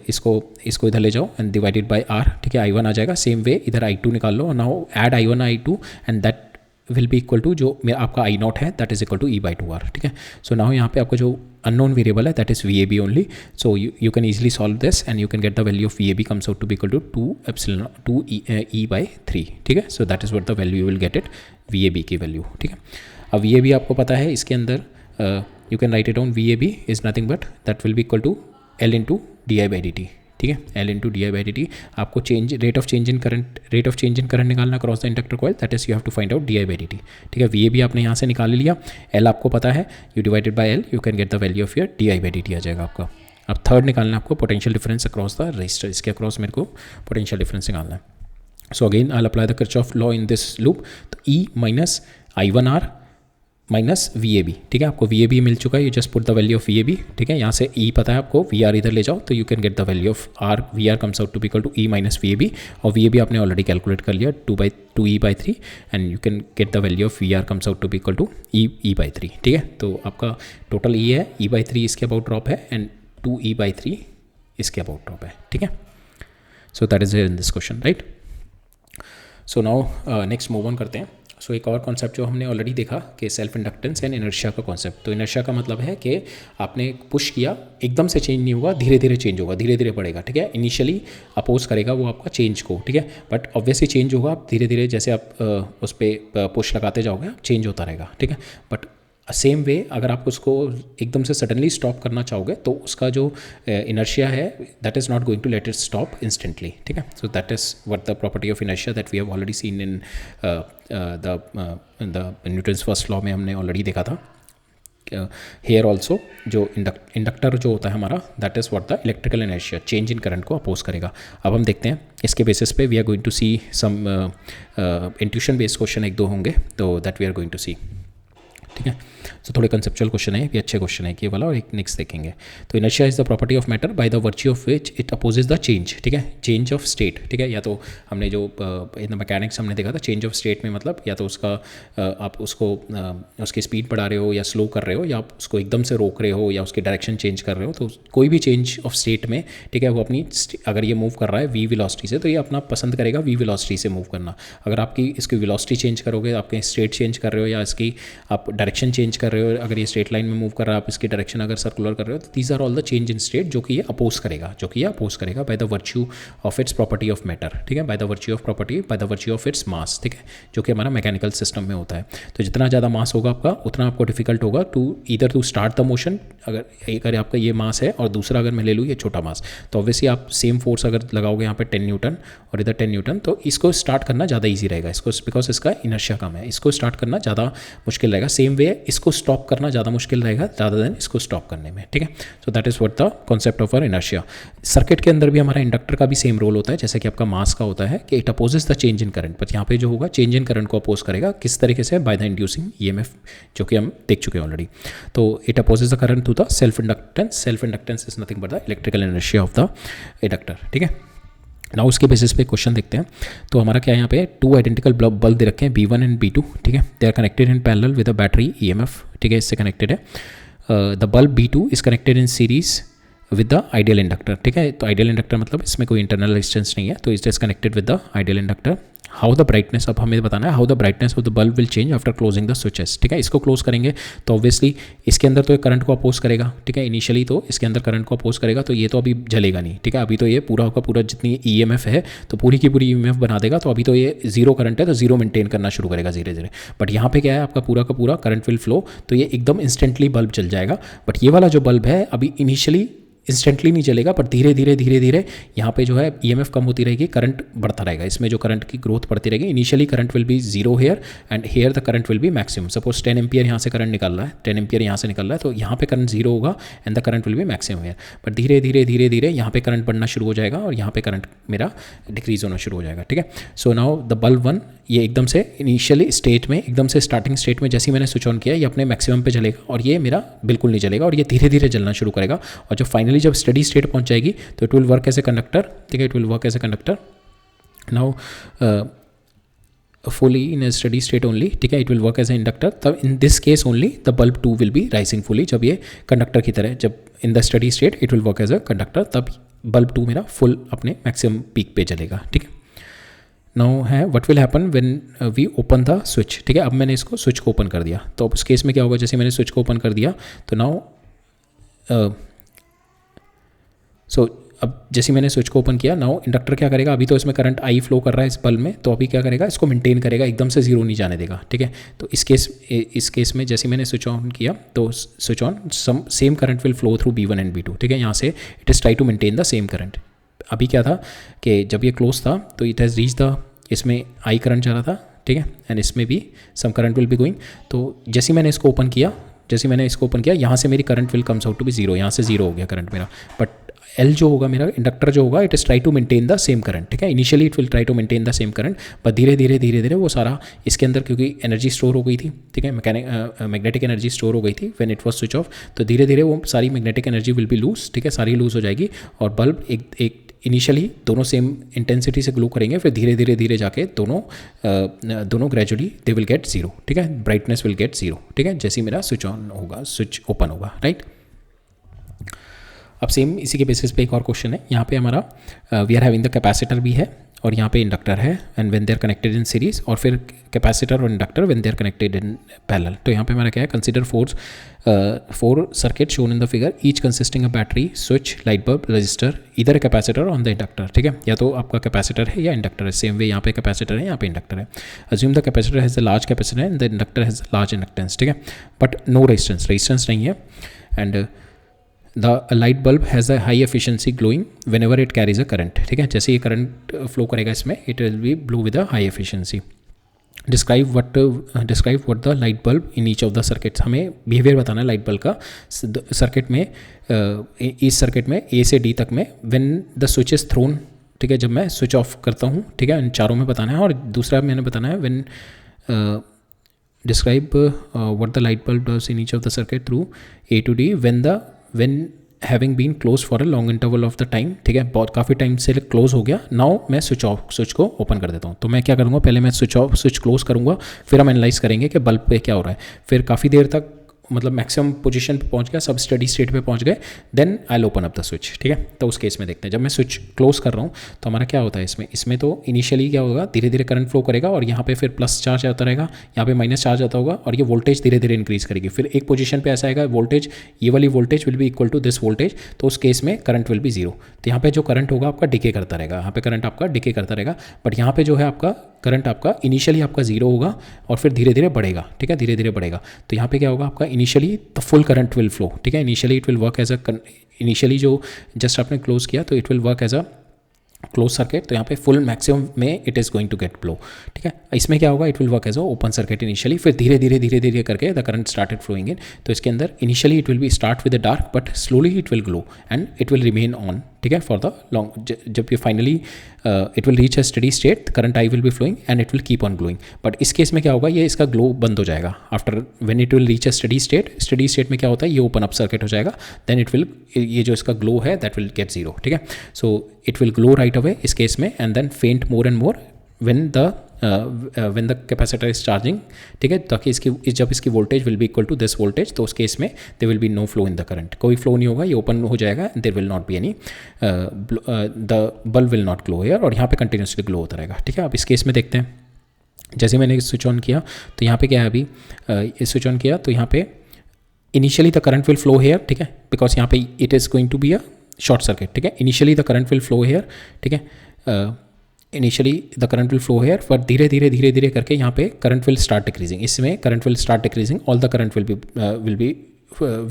इसको इधर ले जाओ एंड डिवाइडेड बाय R, ठीक है, I1 आ जाएगा, सेम वे इधर I2 निकाल लो, now add I1 I2 and that will be equal to जो मेरा आपका I0 है that is equal to E/2R, ठीक है। सो नाउ यहाँ पे आपका जो अननोन वेरिएबल है that is VAB only, so you can easily solve this and you can get the value of VAB comes out to be equal to 2E/3, ठीक है। So that is what the value you will get it, VAB की वैल्यू, ठीक है। अब VAB आपको पता है, इसके अंदर you can write it down, VAB is nothing but that will be equal to L into di/dt, ठीक है, L into di/dt। आपको rate of change in current निकालना cross the inductor coil, that is you have to find out di/dt, ठीक है। VAB आपने यहाँ से निकाल लिया, L आपको पता है, you divided by L, you can get the value of your di/dt आ जाएगा आपका। अब थर्ड निकालना है आपको potential difference across the register, इसके अक्रॉस मेरे को पोटेंशियल डिफरेंस निकालना है। So again I will apply the Kirchhoff law in this loop, तो E minus I1R minus VAB, ठीक है, आपको VAB मिल चुका है, you just put the value of VAB, ठीक है, यहाँ से E पता है आपको, VR इधर ले जाओ तो you can get the value of R, VR comes out to be equal to E minus VAB, और VAB आपने ऑलरेडी कैलकुलेट कर लिया 2E/3 and you can get the value of VR comes out to be equal to E/3, ठीक है। तो आपका total E है, E/3 इसके अबाउट ड्रॉप है एंड 2E/3 इसके अबाउट ड्रॉप है, ठीक है। So that is in this question, right. So now next move on करते हैं। सो एक और कॉन्सेप्ट जो हमने ऑलरेडी देखा कि सेल्फ इंडक्टेंस एंड इनर्शिया का कॉन्सेप्ट। तो इनर्शिया का मतलब है कि आपने पुश किया, एकदम से चेंज नहीं होगा, धीरे धीरे चेंज होगा, धीरे धीरे बढ़ेगा, ठीक है। इनिशियली अपोज करेगा वो आपका चेंज को, ठीक है, बट ऑब्वियसली चेंज होगा, आप धीरे धीरे जैसे आप उस पर पुश लगाते जाओगे चेंज होता रहेगा, ठीक है। बट सेम वे अगर आप उसको एकदम से सडनली स्टॉप करना चाहोगे तो उसका जो इनर्शिया है that is not going to let it stop instantly, ठीक है। So that is what the property of inertia that we have already seen in the Newton's first law में हमने ऑलरेडी देखा था। हेयर ऑल्सो जो inductor जो होता है हमारा that is what the electrical inertia change in current को अपोज करेगा। अब हम देखते हैं इसके बेसिस पे we are going to see some intuition based question एक दो होंगे तो that we are going to see, ठीक है। तो थोड़े कंसेप्चुअल क्वेश्चन है, ये अच्छे क्वेश्चन है कि ये वाला, और एक नेक्स्ट देखेंगे। तो inertia is the property of matter by the virtue of which it opposes the change, ठीक है, चेंज ऑफ स्टेट, ठीक है। या तो हमने जो इन मैकेनिक्स हमने देखा था चेंज ऑफ स्टेट में मतलब या तो उसका आप उसको उसकी स्पीड बढ़ा रहे हो या स्लो कर रहे हो, या आप उसको एकदम से रोक रहे हो या उसकी डायरेक्शन चेंज कर रहे हो। तो कोई भी चेंज ऑफ स्टेट में, ठीक है, वो अपनी अगर ये मूव कर रहा है वी वेलोसिटी से तो ये अपना पसंद करेगा वी वेलोसिटी से मूव करना। अगर आपकी इसकी वेलोसिटी चेंज करोगे, आपके स्टेट चेंज कर रहे हो या इसकी आप डायरेक्शन चेंज कर रहे हो, अगर ये स्ट्रेट लाइन में मूव कर रहा है आप इसकी डायरेक्शन अगर सर्कुलर कर रहे हो, तो these are all the change in state जो कि ये अपोज करेगा, जो कि ये अपोज करेगा by the virtue of its property of matter, ठीक है, by the virtue of property, by the virtue of its mass, ठीक है, जो कि हमारा मैकेनिकल सिस्टम में होता है। तो जितना ज़्यादा मास होगा आपका उतना आपको डिफिकल्ट होगा to either to start the motion. अगर आपका ये मास है और दूसरा अगर मैं ले लूँ ये छोटा मास, तो ऑब्वियसली आप सेम फोर्स अगर लगाओगे यहाँ पे 10 न्यूटन और इधर 10 न्यूटन, तो इसको स्टार्ट करना ज़्यादा ईजी रहेगा, इसको बिकॉज इसका इनर्शिया कम है, इसको स्टार्ट करना ज़्यादा मुश्किल रहेगा। सेम वे इसको स्टॉप करना ज़्यादा मुश्किल रहेगा ज़्यादा देन इसको स्टॉप करने में, ठीक है। So that is what the concept of our inertia. Circuit के अंदर भी हमारा इंडक्टर का भी सेम रोल होता है जैसे कि आपका मास का होता है कि it opposes the change in current, but यहाँ पे जो होगा चेंज इन करंट को अपोज करेगा किस तरीके से, बाय द इंड्यूसिंग ईएमएफ, जो कि हम देख चुके हैं ऑलरेडी। तो it opposes the current to the self inductance, self inductance is nothing but the electrical inertia of the inductor, ठीक है। नाउ उसके बेसिस पे क्वेश्चन देखते हैं। तो हमारा क्या है यहाँ पे टू आइडेंटिकल बल्ब दे रखे हैं B1 एंड B2, ठीक है, they are connected in parallel with a battery EMF, ठीक है, इससे कनेक्टेड है। The bulb B2 is connected in series with the ideal inductor, ठीक है। तो आइडियल इंडक्टर मतलब इसमें कोई इंटरनल रेजिस्टेंस नहीं है, तो it is connected with the ideal inductor. How the brightness, अब हमें बताना है how the brightness of the bulb will change after closing the switches, ठीक है। इसको क्लोज करेंगे तो ऑब्वियसली इसके अंदर तो ये करंट को अपोज करेगा, ठीक है, इनिशियली तो इसके अंदर करंट को अपोज करेगा, तो ये तो अभी जलेगा नहीं, ठीक है। अभी तो ये पूरा का पूरा जितनी EMF है तो पूरी की पूरी EMF बना देगा, तो अभी तो ये जीरो करंट है तो जीरो मेंटेन करना शुरू करेगा धीरे धीरे। बट यहाँ पे क्या है आपका पूरा का पूरा करंट विल फ्लो, तो ये एकदम इंस्टेंटली बल्ब जल जाएगा। बट ये वाला जो बल्ब है अभी इनिशियली इंस्टेंटली नहीं चलेगा, पर धीरे धीरे यहाँ पे जो है EMF कम होती रहेगी, करंट बढ़ता रहेगा, इसमें जो करंट की ग्रोथ बढ़ती रहेगी। Initially current will be zero here and here the current will be maximum. Suppose 10 ampere यहाँ से करंट निकल रहा है, 10 एम्पियर यहाँ से निकल रहा है, तो यहाँ पे करंट जीरो होगा and the current will be maximum here. पर धीरे धीरे यहाँ पे करंट बढ़ना शुरू हो जाएगा और यहाँ पे करंट मेरा डिक्रीज होना शुरू हो जाएगा, ठीक है। सो नाउ द बल्ब 1 ये एकदम से इनिशियली स्टेट में, एकदम से स्टार्टिंग स्टेट में जैसे ही मैंने स्विच ऑन किया ये अपने मैक्सिमम पे चलेगा और ये मेरा बिल्कुल नहीं चलेगा और ये धीरे धीरे जलना शुरू करेगा। और जब फाइनली जब स्टडी स्टेट पहुंच जाएगी तो it will work as a conductor, ठीक है, it will work as a conductor. Now fully in a steady state only, ठीक है, it will work as an inductor। तब in this case only the bulb 2 will be rising fully, जब ये conductor की तरह, जब in the steady state it will work as a conductor, तब bulb 2 मेरा फुल अपने मैक्सिमम पीक पे चलेगा, ठीक है। नाउ है what will happen when we open the switch, ठीक है। अब मैंने इसको स्विच को ओपन कर दिया, तो अब उस केस में क्या होगा, जैसे मैंने स्विच को ओपन कर दिया तो नाउ अब जैसे मैंने स्विच को ओपन किया, नाउ इंडक्टर क्या करेगा, अभी तो इसमें करंट आई फ्लो कर रहा है इस बल्ब में, तो अभी क्या करेगा, इसको मेंटेन करेगा, एकदम से जीरो नहीं जाने देगा, ठीक है। तो इस केस में जैसे मैंने स्विच ऑन किया तो switch on same current will flow through B1 and B2, ठीक है। यहाँ से it is try to maintain the same current. अभी क्या था कि जब ये क्लोज था तो इट हैज़ रीच द, इसमें आई करंट जा रहा था, ठीक है, एंड इसमें भी some current will be going. तो जैसे मैंने इसको ओपन किया, यहाँ से मेरी current will comes out to be zero, यहाँ से जीरो हो गया करंट मेरा। बट L जो होगा मेरा इंडक्टर जो होगा, it is try to maintain the same current, ठीक है। Initially it will try to maintain the same current, पर धीरे धीरे वो सारा इसके अंदर, क्योंकि एनर्जी स्टोर हो गई थी, ठीक है, मैग्नेटिक एनर्जी स्टोर हो गई थी when it was switch off, तो धीरे धीरे वो सारी magnetic energy will be lose, ठीक है, सारी लूज हो जाएगी और बल्ब एक इनिशियली दोनों सेम इंटेंसिटी से ग्लो करेंगे, फिर धीरे धीरे जाके दोनों gradually they will get zero, ठीक है, ब्राइटनेस विल गेट जीरो, ठीक है, जैसे मेरा स्विच ऑन होगा, स्विच ओपन होगा, राइट। अब सेम इसी के बेसिस पे एक और क्वेश्चन है, यहाँ पे हमारा we are having the capacitor भी है और यहाँ पे इंडक्टर है and when they are connected in series, और फिर कैपेसिटर और inductor when they are connected in parallel. तो यहाँ पे हमारा क्या है, consider four circuit shown in the figure, each consisting of battery, switch, light bulb, resistor, इधर कैपेसिटर ऑन द इंडक्टर। ठीक है, या तो आपका कैपेसिटर है या इंडक्टर है। सेम वे यहाँ पे कैपेसिटर है, यहाँ पे इंडक्टर है। Assume the capacitor has the large capacitor and the inductor has large inductance. ठीक है, बट नो रेजिस्टेंस नहीं है। And the light bulb has a high efficiency glowing when ever it carries a current. ठीक है, जैसे ये current flow करेगा इसमें, it will B blow with a high efficiency. Describe what the light bulb in each of the circuits, हमें behaviour बताना है light bulb का सर्किट में, इस सर्किट में ए से डी तक में, when the switch is throne. ठीक है, जब मैं स्विच ऑफ करता हूँ, ठीक है, इन चारों में बताना है। और दूसरा मैंने बताना है when describe what the light bulb does in each of the circuit through A to D when having been close for a long interval of the time. ठीक है, बहुत काफ़ी टाइम से क्लोज हो गया। नाउ मैं स्विच को open कर देता हूँ। तो मैं क्या करूँगा, पहले मैं स्विच क्लोज करूँगा, फिर हम एनालाइज करेंगे कि बल्ब पे क्या हो रहा है। फिर काफ़ी देर तक मतलब मैक्सिमम पोजीशन पे पहुंच गया, सब स्टडी स्टेट पे पहुंच गए, then I open up the switch. ठीक है, तो उस केस में देखते हैं, जब मैं स्विच क्लोज कर रहा हूँ तो हमारा क्या होता है इसमें तो इनिशियली क्या होगा, धीरे धीरे करंट फ्लो करेगा और यहाँ पे फिर प्लस चार्ज आता रहेगा, यहाँ पे माइनस चार्ज आता होगा, और ये वोल्टेज धीरे धीरे इंक्रीज करेगी। फिर एक पोजीशन पे ऐसा आएगा वोल्टेज, ये वाली voltage will be equal to this voltage, तो उस केस में करंट विल बी जीरो। तो यहाँ पे जो करंट होगा आपका डिके करता रहेगा, यहाँ पे करंट आपका डिके करता रहेगा, बट यहाँ पे जो है आपका करंट आपका इनिशियली आपका जीरो होगा और फिर धीरे धीरे बढ़ेगा। ठीक है, धीरे धीरे बढ़ेगा। तो यहाँ पे क्या होगा, आपका initially the full current will flow. ठीक है, initially it will work as a, initially जो जस्ट आपने क्लोज किया तो it will work as a close circuit, तो यहाँ पे फुल मैक्सिमम में it is going to gate flow. ठीक है, इसमें क्या होगा, it will work as a open circuit initially, फिर धीरे धीरे करके the current started flowing in. तो इसके अंदर initially it will be start with the dark, but slowly it will glow and it will remain on. ठीक है, for the long, जब ये finally it will reach a steady state, current I will be flowing and it will keep on glowing. But इस case में क्या होगा, ये इसका ग्लो बंद हो जाएगा after when it will reach a steady state में क्या होता है, ये ओपन अप सर्किट हो जाएगा, देन इट विल, ये जो इसका ग्लो है दैट विल गेट जीरो। ठीक है, so it will glow right away इस केस में and then faint more and more when the capacitor is charging. ठीक है, ताकि जब इसकी voltage will be equal to this voltage, तो उस केस में there will be no flow in the current, कोई फ्लो नहीं होगा, ये ओपन हो जाएगा, there will not be any, the bulb will not glow here, और यहाँ पे कंटिन्यूसली ग्लो होता रहेगा। ठीक है, अब इस केस में देखते हैं, जैसे मैंने स्विच ऑन किया तो यहाँ पे क्या है, अभी स्विच ऑन किया तो यहाँ पे initially the current will flow here. ठीक है, बिकॉज यहाँ पे it is going to be a short circuit. ठीक है, initially the current will flow here. ठीक है, initially the current will flow here, पर धीरे धीरे करके यहाँ पे करंट विल स्टार्ट डिक्रीजिंग, इसमें current will start decreasing, all the current will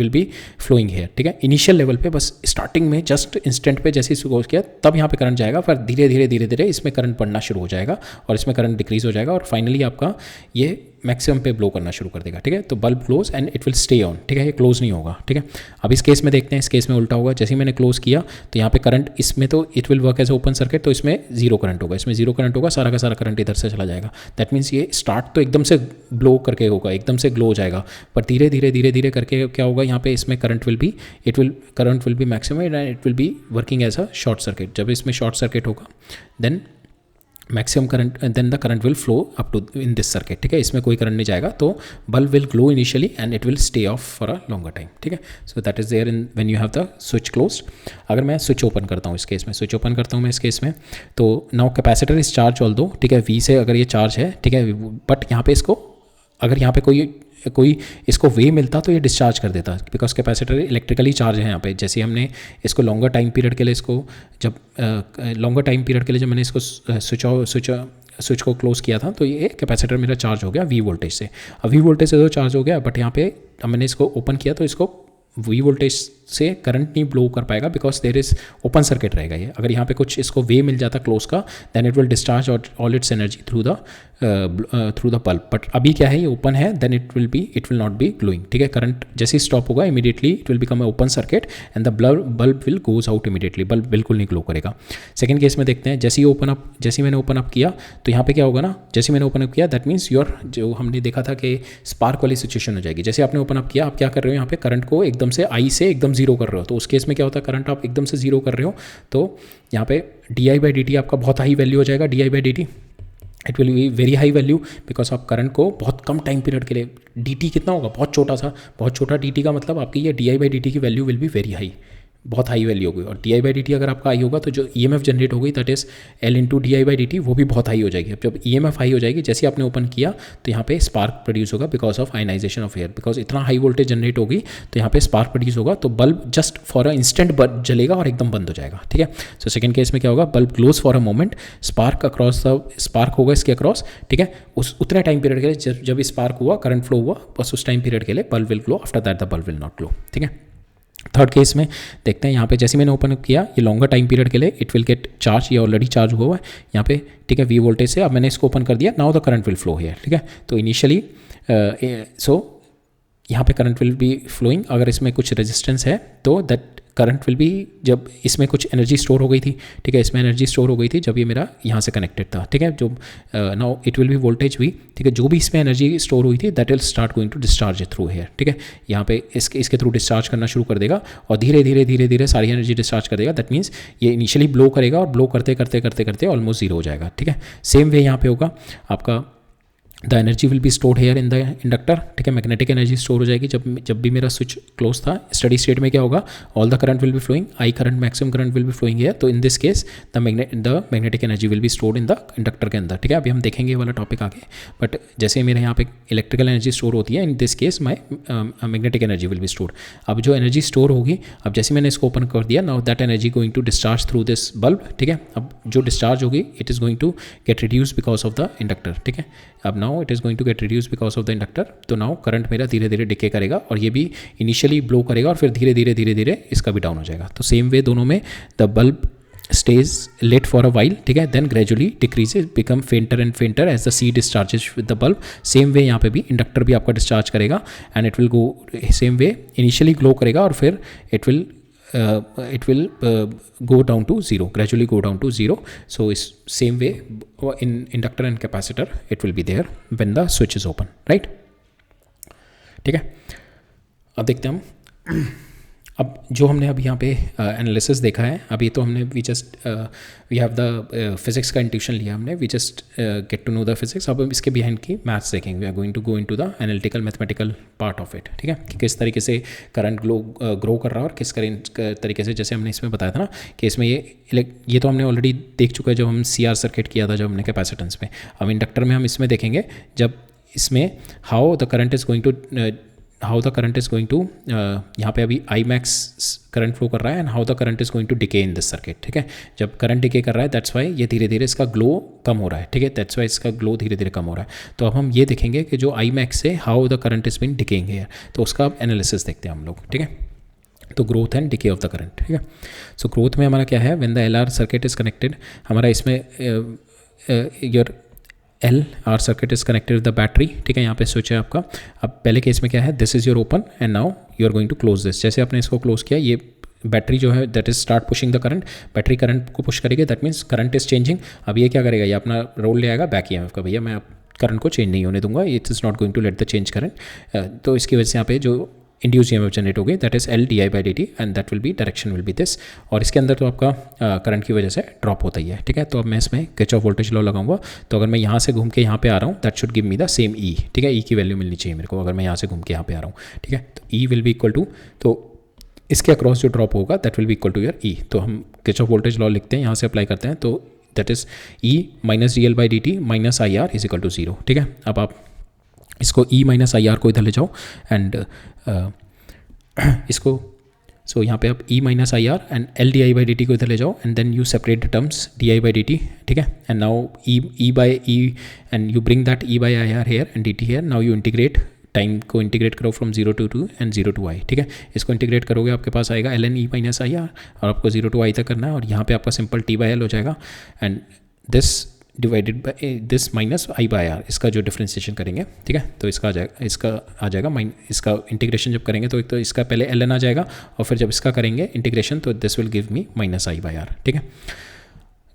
be flowing here. ठीक है, इनिशियल लेवल पे बस स्टार्टिंग में जस्ट इंस्टेंट पे जैसे ही किया तब यहाँ पे करंट जाएगा, पर धीरे धीरे इसमें करंट बढ़ना शुरू हो जाएगा और इसमें करंट डिक्रीज हो जाएगा और फाइनली आपका ये मैक्सिमम पे ब्लो करना शुरू कर देगा। ठीक है, तो bulb close and it will stay on. ठीक है, ये क्लोज नहीं होगा। ठीक है, अब इस केस में देखते हैं, इस केस में उल्टा होगा, जैसे ही मैंने क्लोज किया तो यहाँ पे करंट, इसमें तो it will work as open circuit, तो इसमें जीरो करंट होगा, इसमें जीरो करंट होगा, सारा का सारा करंट इधर से चला जाएगा। दैट मीन्स ये स्टार्ट तो एकदम से ब्लो करके होगा, एकदम से ग्लो हो जाएगा, पर धीरे धीरे करके क्या होगा, यहाँ पे इसमें current will be maximum and it will be working as a short circuit. जब इसमें शॉर्ट सर्किट होगा then maximum current, then the current will flow up to in this circuit. ठीक है, इसमें कोई करंट नहीं जाएगा, तो bulb will glow initially and it will stay off for a longer time. ठीक है, so that is there in when you have the switch closed. अगर मैं स्विच ओपन करता हूँ, इस केस में स्विच ओपन करता हूँ मैं इस केस में, तो now capacitor is charge all दो। ठीक है, वी से अगर ये चार्ज है, ठीक है, बट यहाँ पे इसको, अगर यहाँ पे कोई इसको वे मिलता तो ये डिस्चार्ज कर देता, बिकॉज कैपेसिटर इलेक्ट्रिकली चार्ज है यहाँ पे। जैसे हमने इसको लॉन्गर टाइम पीरियड के लिए, जब मैंने इसको स्विच को क्लोज किया था तो ये कैपेसिटर मेरा चार्ज हो गया वी वोल्टेज से। अब वी वोल्टेज से तो चार्ज हो गया, बट यहाँ पे अब मैंने इसको ओपन किया तो इसको वी वोल्टेज से करंट नहीं ब्लो कर पाएगा, because there is open circuit रहेगा ये। अगर यहाँ पे कुछ इसको वे मिल जाता क्लोज का, then it will discharge all its energy through the bulb. But अभी क्या है, ये ओपन है, then it will not be glowing. ठीक है, करंट जैसे स्टॉप होगा immediately it will become a open circuit and the bulb will goes out immediately, bulb बिल्कुल नहीं ग्लो करेगा। सेकंड केस में देखते हैं, जैसे मैंने ओपन अप किया तो यहाँ पे क्या होगा ना, जैसे मैंने ओपन अप किया दैट मीन्स जो हमने देखा था कि स्पार्क वाली सिचुएशन हो जाएगी। जैसे आपने ओपन अप किया, आप क्या कर रहे हो, यहाँ पे करंट को एकदम से आई से एकदम जीरो कर रहे हो, तो उस केस में क्या होता है, करंट आप एकदम से जीरो कर रहे हो तो यहाँ पे di/dt आपका बहुत हाई वैल्यू हो जाएगा। di/dt it will be very high value, because आप करंट को बहुत कम टाइम पीरियड के लिए, dt कितना होगा, बहुत छोटा dt का मतलब आपकी ये di/dt की value will be very high, बहुत हाई वैल्यू होगी, और D I by D T अगर आपका हाई होगा तो जो ई एम एफ जनरेट होगी that is L into D I by D T, वो भी बहुत हाई हो जाएगी। अब जब ई एम एफ हाई हो जाएगी, जैसे आपने ओपन किया तो यहाँ पे स्पार्क प्रोड्यूस होगा because of ionization of air, because इतना हाई वोल्टेज जनरेट होगी तो यहाँ पे स्पार्क प्रोड्यूस होगा, तो bulb just for a instant जलेगा और एकदम बंद हो जाएगा, ठीक है। सो सेकंड केस में क्या होगा, bulb glows for a moment, spark across the spark होगा इसके अक्रॉस, ठीक है। उस उतने टाइम पीरियड के लिए जब स्पार्क हुआ, करंट फ्लो हुआ, बस उस टाइम पीरियड के लिए bulb will glow, after that the bulb will not glow, ठीक है। थर्ड केस में देखते हैं, यहाँ पे जैसे मैंने ओपन किया, ये लॉन्गर टाइम पीरियड के लिए इट विल गेट चार्ज, ये ऑलरेडी चार्ज हुआ हुआ है यहाँ पे, ठीक है, वी वोल्टेज से। अब मैंने इसको ओपन कर दिया, now the current will flow here, ठीक है। तो इनिशियली यहाँ पे करंट विल बी फ्लोइंग, अगर इसमें कुछ रेजिस्टेंस है तो दैट करंट विल बी, जब इसमें कुछ एनर्जी स्टोर हो गई थी, ठीक है, इसमें एनर्जी स्टोर हो गई थी जब ये मेरा यहाँ से कनेक्टेड था, ठीक है। जो now it will B voltage भी, ठीक है, जो भी इसमें एनर्जी स्टोर हुई थी that will start going to discharge through here, ठीक है। यहाँ पे इसके थ्रू डिस्चार्ज करना शुरू कर देगा और धीरे धीरे धीरे धीरे सारी एनर्जी डिस्चार्ज कर देगा। दैट मीन्स ये इनिशियली ब्लो करेगा और ब्लो करते करते करते करते ऑलमोस्ट जीरो हो जाएगा, ठीक है। सेम वे यहाँ पे होगा आपका, the energy will be stored here in the inductor, ठीक है, मैग्नेटिक एनर्जी स्टोर हो जाएगी। जब भी मेरा स्विच क्लोज था, स्टडी स्टेट में क्या होगा, all the current will be flowing, I current, maximum current will be flowing here. तो in this case the magnetic energy will be stored in the inductor के अंदर, ठीक है। अभी हम देखेंगे ये वाला टॉपिक आगे, बट जैसे मेरे यहाँ पे इलेक्ट्रिकल एनर्जी स्टोर होती है, इन this case my magnetic energy will be stored. अब जो एनर्जी स्टोर होगी, अब जैसे मैंने इसको ओपन कर दिया, now that energy going to discharge through this bulb, ठीक है। अब जो डिस्चार्ज होगी it is going to get reduce because of the inductor, ठीक है। अब now it is going to get reduce because of the inductor, तो now current मेरा धीरे धीरे डिके करेगा और ये भी इनिशियली ब्लो करेगा और फिर धीरे धीरे धीरे धीरे इसका भी डाउन हो जाएगा। तो सेम वे दोनों में the bulb stays lit for a while, ठीक है, then gradually decreases, become fainter and fainter as the C discharges with the bulb. Same way यहाँ पे भी इंडक्टर भी आपका डिस्चार्ज करेगा and it will go same way, initially glow करेगा और फिर it will go down to zero, gradually go down to zero. So is same way in inductor and capacitor it will be there when the switch is open, right? ठीक है, अब देखते हैं हम अब जो हमने अब यहाँ पे एनालिसिस देखा है, अभी तो हमने वी हैव द फिजिक्स का इंट्यूशन लिया हमने, we just get to know the physics. अब इसके बिहाइंड की मैथ्स देखेंगे, we are going to go into the analytical mathematical part of it, ठीक है, कि किस तरीके से करंट ग्रो कर रहा है और किस तरीके से, जैसे हमने इसमें बताया था ना कि इसमें ये तो हमने ऑलरेडी देख चुका है जब हम CR सर्किट किया था, जब हमने कैपेसिटेंस में। अब इंडक्टर में हम इसमें देखेंगे जब इसमें how the current is going to यहाँ पे अभी I max करंट फ्लो कर रहा है and how the current is going to decay in this circuit, ठीक है। जब करंट डिके कर रहा है दैट्स वाई ये धीरे धीरे इसका ग्लो कम हो रहा है, ठीक है, दैट्स वाई इसका ग्लो धीरे धीरे कम हो रहा है। तो अब हम ये देखेंगे कि जो I max से how the current is been decaying है, तो उसका अब एनालिसिस देखते हैं हम लोग, ठीक है। तो growth and decay of the current, ठीक है। सो ग्रोथ में हमारा क्या है, when the LR circuit is connected, हमारा इसमें your LR circuit is connected with the battery, ठीक है, यहाँ पे स्विच है आपका। अब पहले केस में क्या है, this is your open and now you are going to close this. जैसे आपने इसको क्लोज किया, ये बैटरी जो है that is start pushing the current, battery current को पुश करेगी, that means current is changing. अब ये क्या करेगा, ये अपना रोल ले आएगा बैक EMF का, भैया मैं करंट को चेंज नहीं होने दूंगा, it is not going to let the change current. तो इसकी वजह से यहाँ पे जो इंड्यूस EMF जनरेट होगी that is L di/dt and that will be direction will be this. और इसके अंदर तो आपका करंट की वजह से ड्रॉप होता ही है, ठीक है। तो अब मैं इसमें किरचॉफ वोल्टेज लॉ लगाऊंगा, तो अगर मैं यहाँ से घूम के यहाँ पे आ रहा हूँ that should give me the same E, ठीक है, E की वैल्यू मिलनी चाहिए मेरे को, अगर मैं यहाँ से घूम के यहाँ पे आ रहा हूँ, ठीक है। तो E will be equal to, तो इसके अक्रॉस जो ड्रॉप होगा that will be equal to your E। तो हम किरचॉफ वोल्टेज लॉ लिखते हैं, यहाँ से अप्लाई करते हैं, तो that is E minus dL/dt minus IR is equal to 0, ठीक है। अब आप इसको E माइनस IR को इधर ले जाओ एंड इसको, सो यहाँ पे आप E minus IR and L di/dt को इधर ले जाओ and then you separate the terms di/dt, ठीक है, and now E by E and you bring that E by IR here and dt here. Now you integrate, time को integrate करो from 0 to 2 and 0 to I, ठीक है। इसको integrate करोगे आपके पास आएगा ln E माइनस IR और आपको 0 to I तक करना है, और यहाँ पे आपका सिंपल T/L हो जाएगा and this divided by this minus I/R, इसका जो डिफ्रेंसिएशन करेंगे, ठीक है। तो इसका आ जाएगा इसका इंटीग्रेशन जब करेंगे तो एक तो इसका पहले ln आ जाएगा और फिर जब इसका करेंगे इंटीग्रेशन तो this will give me minus I/R, ठीक है।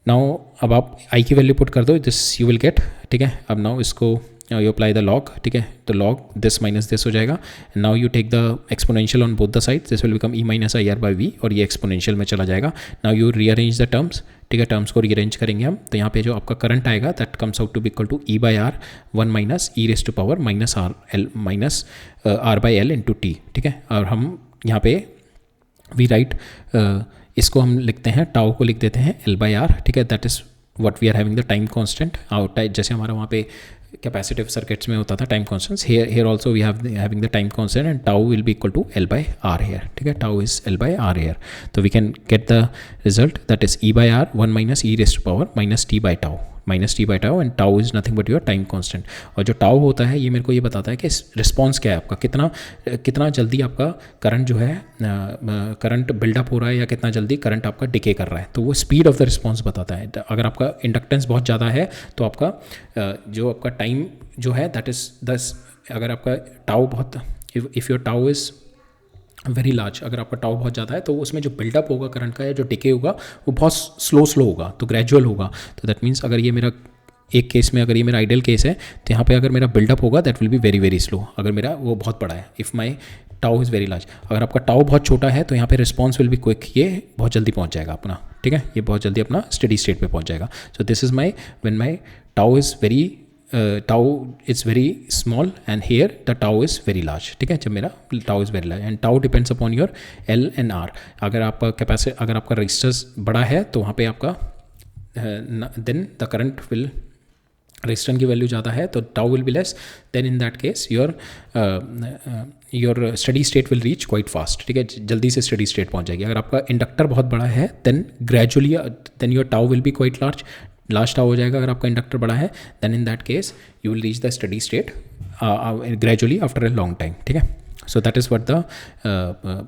नाउ अब आप I की वैल्यू पुट कर दो, दिस यू विल गेट, ठीक है। अब नाउ इसको यू अप्लाई द लॉग, ठीक है, तो लॉग दिस माइनस दिस हो जाएगा। Now you take the exponential on both the side, this will become E minus IR/V और ये एक्सपोनेंशियल में चला जाएगा। Now you rearrange the terms, ठीक है, टर्म्स को रीअरेंज करेंगे हम, तो यहाँ पे जो आपका करंट आएगा that comes out to be equal to E/R 1 minus E raise to power minus R/L into T, ठीक है। और हम यहाँ पे वी राइट, इसको हम लिखते हैं, टाउ को लिख देते हैं L/R, ठीक है, that is what we are having the time constant out, जैसे हमारा वहाँ पे कैपेसिटिव सर्किट्स में होता था time constants, here also we having the time constant and tau will be equal to L/R here, ठीक है, टाउ इज L/R हियर. तो we can get the result that is E/R 1 minus e raise to power minus T by tau and tau is nothing but your time constant. और जो tau होता है ये मेरे को ये बताता है कि रिस्पॉन्स क्या है आपका, कितना जल्दी आपका करंट जो है करंट बिल्डअप हो रहा है या कितना जल्दी करंट आपका डिके कर रहा है. तो वो स्पीड ऑफ द रिस्पॉन्स बताता है. अगर आपका इंडक्टेंस बहुत ज़्यादा है तो आपका जो आपका टाइम जो है दैट इज़ 10, अगर आपका टाउ बहुत, if your tau is very large, अगर आपका टाउ बहुत ज़्यादा है तो उसमें जो बिल्डअप होगा करंट का या जो डिके होगा वो बहुत स्लो होगा, तो ग्रेजुअल होगा. तो दैट मीन्स अगर ये मेरा एक केस में, अगर ये मेरा आइडियल केस है तो यहाँ पे अगर मेरा बिल्डअप होगा that will be very very slow, अगर मेरा वो बहुत बड़ा है. If my tau is very large, अगर आपका टाउ बहुत छोटा है तो यहाँ पे रिस्पॉन्स विल बी क्विक, ये बहुत जल्दी पहुँच जाएगा अपना, ठीक है, ये बहुत जल्दी अपना स्टडी स्टेट पे पहुँच जाएगा. So this is my when my tau is very tau is very small and here the tau is very large, ठीक है, जब मेरा tau is very large and tau depends upon your L and R. अगर आपका capacity, अगर आपका registers बड़ा है तो वहाँ पे आपका then the current will, resistance की वैल्यू ज़्यादा है तो tau will be less, then in that case your steady state will reach quite fast, ठीक है, जल्दी से स्टडी स्टेट पहुँच जाएगी. अगर आपका इंडक्टर बहुत बड़ा है then gradually then your tau will be quite large tau हो जाएगा. अगर आपका इंडक्टर बड़ा है then in that case you will reach the steady state gradually after a long time, ठीक है. So that is what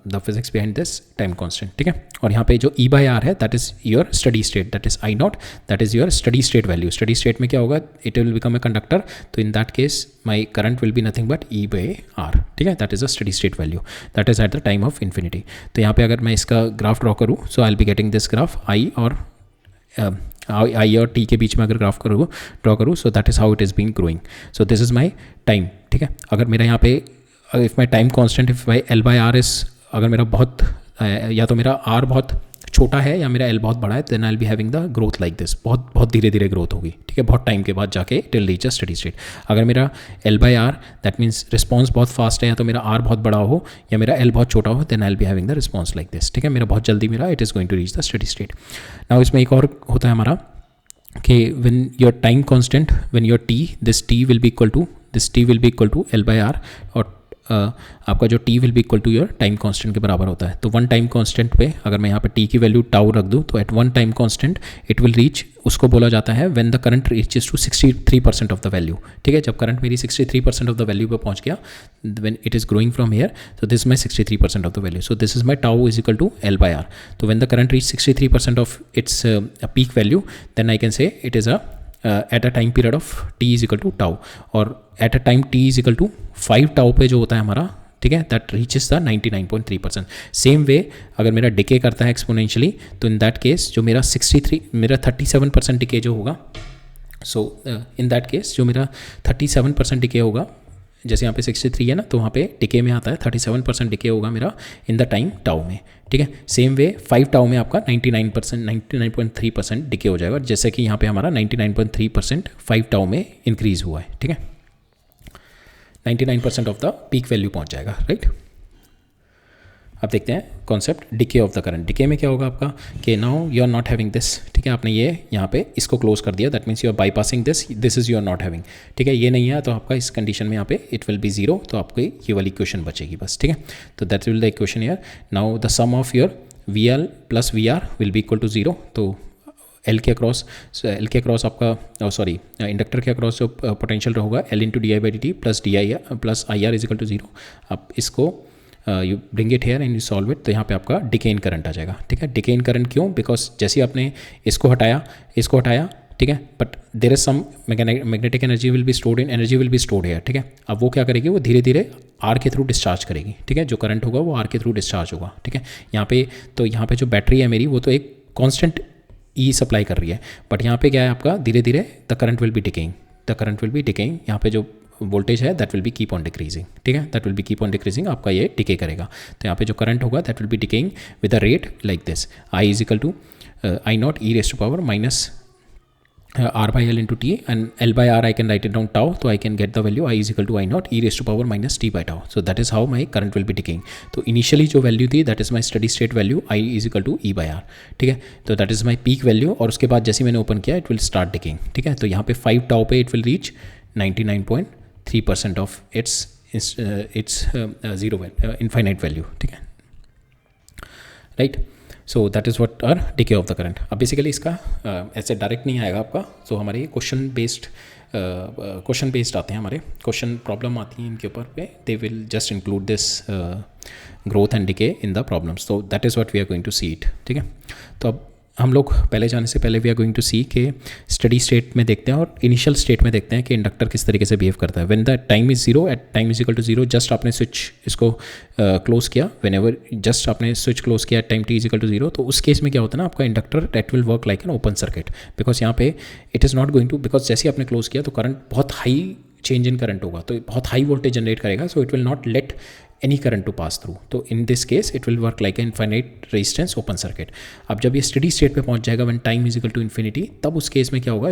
the physics behind this time constant, ठीक है. और यहाँ पे जो E/R है that is your steady state, that is I0, that is your steady state value. Study state में क्या होगा, it will become a conductor, तो in that case my current will be nothing but E/R, ठीक है, that is a steady state value, that is at the time of infinity. तो यहाँ पे अगर मैं इसका ग्राफ ड्रॉ करूँ, so I will be getting this graph I और T के बीच में अगर ग्राफ ड्रॉ करूँ, so that is how it is been growing. So this is my time, ठीक है. अगर मेरा यहाँ पे if my time constant, if my L/R is, अगर मेरा बहुत या तो मेरा R बहुत छोटा है या मेरा L बहुत बड़ा है, then I will be having the growth like this, बहुत धीरे धीरे ग्रोथ होगी, ठीक है, बहुत टाइम के बाद जाके it will reach a steady state. अगर मेरा L/R दैट मीन्स रिस्पॉन्स बहुत फास्ट है, या तो मेरा R बहुत बड़ा हो या मेरा L बहुत छोटा हो, then I will be having the response like this, ठीक है, मेरा बहुत जल्दी मेरा it is going to reach the steady state. Now इसमें एक और होता है हमारा कि when your time constant, when your this T will be equal to L/R, और आपका जो T will be equal to your time constant के बराबर होता है. तो वन टाइम कांस्टेंट पे अगर मैं यहाँ पे T की वैल्यू टाउ रख दूँ तो at one time constant it will reach, उसको बोला जाता है when the current reaches to 63% of the value, ठीक है. जब करंट मेरी 63% ऑफ द वैल्यू पे पहुँच गया, when it is growing from here, तो this my 63% of the value, so this is my tau is equal to L/R. तो when the current reach 63% of its peak value, then I can say it is at a time period of T is equal to tau, और at a time T is equal to 5 tau पे जो होता है हमारा, ठीक है, that reaches the 99.3%. Same way अगर मेरा डिके करता है एक्सपोनेंशियली, तो इन दैट केस जो मेरा 37% डिके जो होगा, सो इन दैट केस जो मेरा 37% डिके होगा, जैसे यहाँ पे 63 है ना, तो वहाँ पे डिके में आता है 37% डिके होगा मेरा इन द टाइम टाउ में, ठीक है. सेम वे 5 टाउ में आपका 99.3% डिके हो जाएगा, जैसे कि यहाँ पे हमारा 99.3% 5 टाउ में इंक्रीज़ हुआ है, ठीक है. 99% ऑफ द पीक वैल्यू पहुँच जाएगा, राइट. अब देखते हैं concept decay of the current. Decay में क्या होगा आपका कि now you are not having this, ठीक है, आपने ये यहाँ पे इसको क्लोज कर दिया, that means you are bypassing this is you are not having, ठीक है. ये नहीं है तो आपका इस कंडीशन में यहाँ पे इट विल बी 0, तो आपको ये वाली इक्वेशन बचेगी बस, ठीक है. तो that will the equation here. Now the sum of your VL plus VR will be equal to 0. तो L के अक्रॉस आपका सॉरी इंडक्टर के अक्रॉस जो पोटेंशियल होगा L into di/dt plus IR is equal to 0. आप इसको you bring it here and you solve it, तो यहाँ पे आपका डिके इन करंट आ जाएगा, ठीक है. डिके इन करंट क्यों, बिकॉज जैसे ही आपने इसको हटाया, ठीक है, but there is some magnetic energy will be stored here, ठीक है. अब वो क्या करेगी, वो धीरे धीरे R के थ्रू डिस्चार्ज करेगी, ठीक है. जो करंट होगा वो R के थ्रू डिस्चार्ज होगा, ठीक है. यहाँ पे जो बैटरी है मेरी, वो तो एक कॉन्स्टेंट E सप्लाई कर रही है, बट यहाँ पे क्या है आपका, धीरे धीरे the current will be decaying, यहाँ पे जो वोल्टेज है that will be keep on decreasing, ठीक है, that will be keep on decreasing, आपका ये डिके करेगा. तो यहाँ पे जो करंट होगा that will be decaying with a rate like this, I is equal to I0 e raise to power minus r by l into t, and L by r I can write it down tau, so I can get the value I is equal to I naught e raised to power minus t by tau. So that is how my current will be decaying. तो initially जो value थी that is my steady state value I is equal to e by r, ठीक है. तो that is my peak value, और उसके बाद जैसे मैंने ओपन किया it will start decaying, ठीक है. तो यहाँ पे 5 tau पे it will reach 99.3% of its zero infinite value, ठीक है, right. So that is what are decay of the current. अब बेसिकली इसका ऐसे डायरेक्ट नहीं आएगा आपका. सो हमारे क्वेश्चन बेस्ड आते हैं, हमारे क्वेश्चन प्रॉब्लम आती है इनके ऊपर पे, they will just include this growth and decay in the problems. तो that is what we are going to see it, ठीक है. तो अब हम लोग पहले जाने से पहले वी आर गोइंग टू सी के स्टडी स्टेट में देखते हैं और इनिशियल स्टेट में देखते हैं कि इंडक्टर किस तरीके से बिहेव करता है. When the time is zero, at time is equal to zero, just आपने स्विच इसको क्लोज किया, व्हेन एवर जस्ट आपने स्विच क्लोज किया at time T is equal to zero, तो उस केस में क्या होता है ना, आपका inductor that will work like an open circuit, because यहाँ पे it is not going to, because जैसे ही आपने क्लोज किया तो करंट बहुत हाई चेंज इन करंट होगा, तो बहुत हाई वोल्टेज जनरेट करेगा. सो it will not let any current to pass through. तो in this case it will work like an infinite resistance open circuit. अब जब ये steady state पे पहुंच जाएगा when time is equal to infinity, तब उस केस में क्या होगा,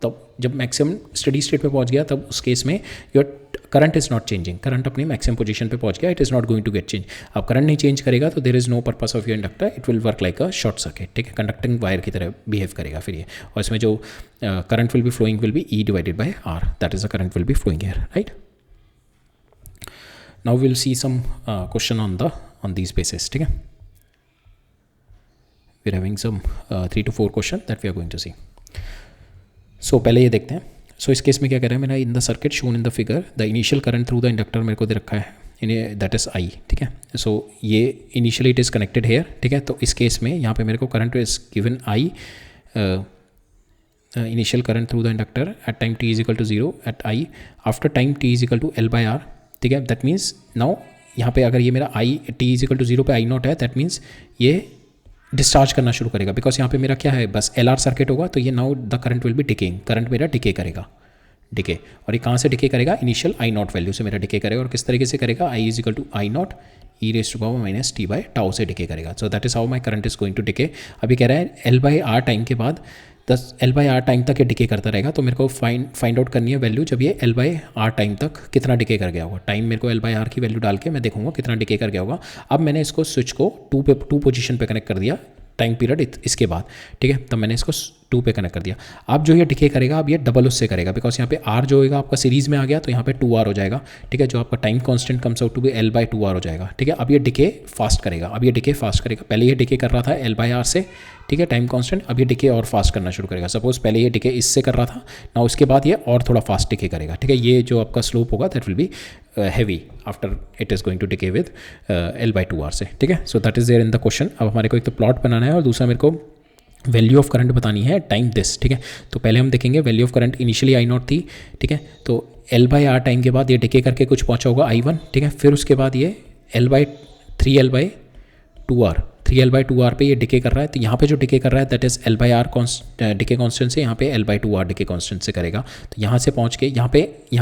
तब जब मैक्सिमम स्टडी स्टेट पे पहुंच गया तब उस केस में your current is not changing. Current अपनी मैक्सिमम पोजीशन पे पहुंच गया, it is not going to get change. अब करंट नहीं चेंज करेगा तो there is no purpose of your inductor, it will work like a short circuit, ठीक है, कंडक्टिंग वायर की तरह बिहेव करेगा फिर ये. और इसमें जो current will be flowing will be E divided by R, that is the current will be flowing here, right. Now we'll see some question on these bases, ठीक है. We're having some 3 to 4 question that we are going to see. So पहले ये देखते हैं. So इस case में क्या कर रहा है मेरा, in the circuit shown in the figure the initial current through the inductor मेरे को दे रखा है, that is I, ठीक है. So ये initially it is connected here, ठीक है. तो इस केस में यहाँ पे मेरे को current is given I, initial current through the inductor at time t is equal to 0 at I, after time t is equal to L by R, ठीक है. दैट मीन्स नाउ यहाँ पे अगर ये मेरा I T is equal to zero पे I naught है, that means ये डिस्चार्ज करना शुरू करेगा, बिकॉज यहाँ पे मेरा क्या है, बस एल आर सर्किट होगा. तो ये now the current will be decaying, current मेरा डिके करेगा, डिके. और ये कहाँ से डिके करेगा, इनिशियल आई नॉट वैल्यू से मेरा डिके करेगा. और किस तरीके से करेगा, I is equal to I not E raise to power minus T by tau से डिके करेगा. So that is how my current is going to decay. अभी कह रहा है एल बाई आर टाइम के बाद L बाई आर टाइम तक ये डिके करता रहेगा. तो मेरे को फाइंड आउट करनी है वैल्यू जब ये L बाई आर टाइम तक कितना डिके कर गया होगा. टाइम मेरे को L बाई आर की वैल्यू डाल के मैं देखूंगा कितना डिके कर गया होगा. अब मैंने इसको स्विच को टू पोजीशन पे कनेक्ट कर दिया टाइम पीरियड इसके बाद, ठीक है. तब मैंने इसको 2 पे कनेक्ट कर दिया. अब जो ये डिके करेगा अब ये डबल उससे करेगा, बिकॉज यहाँ पे R जो होगा आपका सीरीज में आ गया, तो यहाँ पे 2R हो जाएगा, ठीक है. जो आपका time constant comes out to be L by 2R हो जाएगा, ठीक है. अब ये डिके फास्ट करेगा, अब ये डिके फास्ट करेगा. पहले ये डिके कर रहा था L बाई आर से, ठीक है, टाइम कांस्टेंट. अब ये डिके और फास्ट करना शुरू करेगा. सपोज पहले ये डिके इससे कर रहा था ना, उसके बाद ये और थोड़ा फास्ट डिके करेगा, ठीक है. ये जो आपका स्लोप होगा that will be heavy after it is going to decay with L by 2R से, ठीक है. So that is there in the question. अब हमारे को एक तो प्लॉट बनाना है और दूसरा मेरे को वैल्यू ऑफ करंट बतानी है टाइम दिस, ठीक है. तो पहले हम देखेंगे value of current initially I not थी, ठीक है. तो L बाई आर टाइम के बाद ये डिके करके कुछ पहुंचा होगा I1, ठीक है. फिर उसके बाद ये L by 3L by 2R, 3L by 2R पे ये डिके कर रहा है. तो यहाँ पे जो डिके कर रहा है that is L by R decay constant से, यहाँ पे L by 2R decay constant से करेगा. तो यहाँ से पहुँच के यहाँ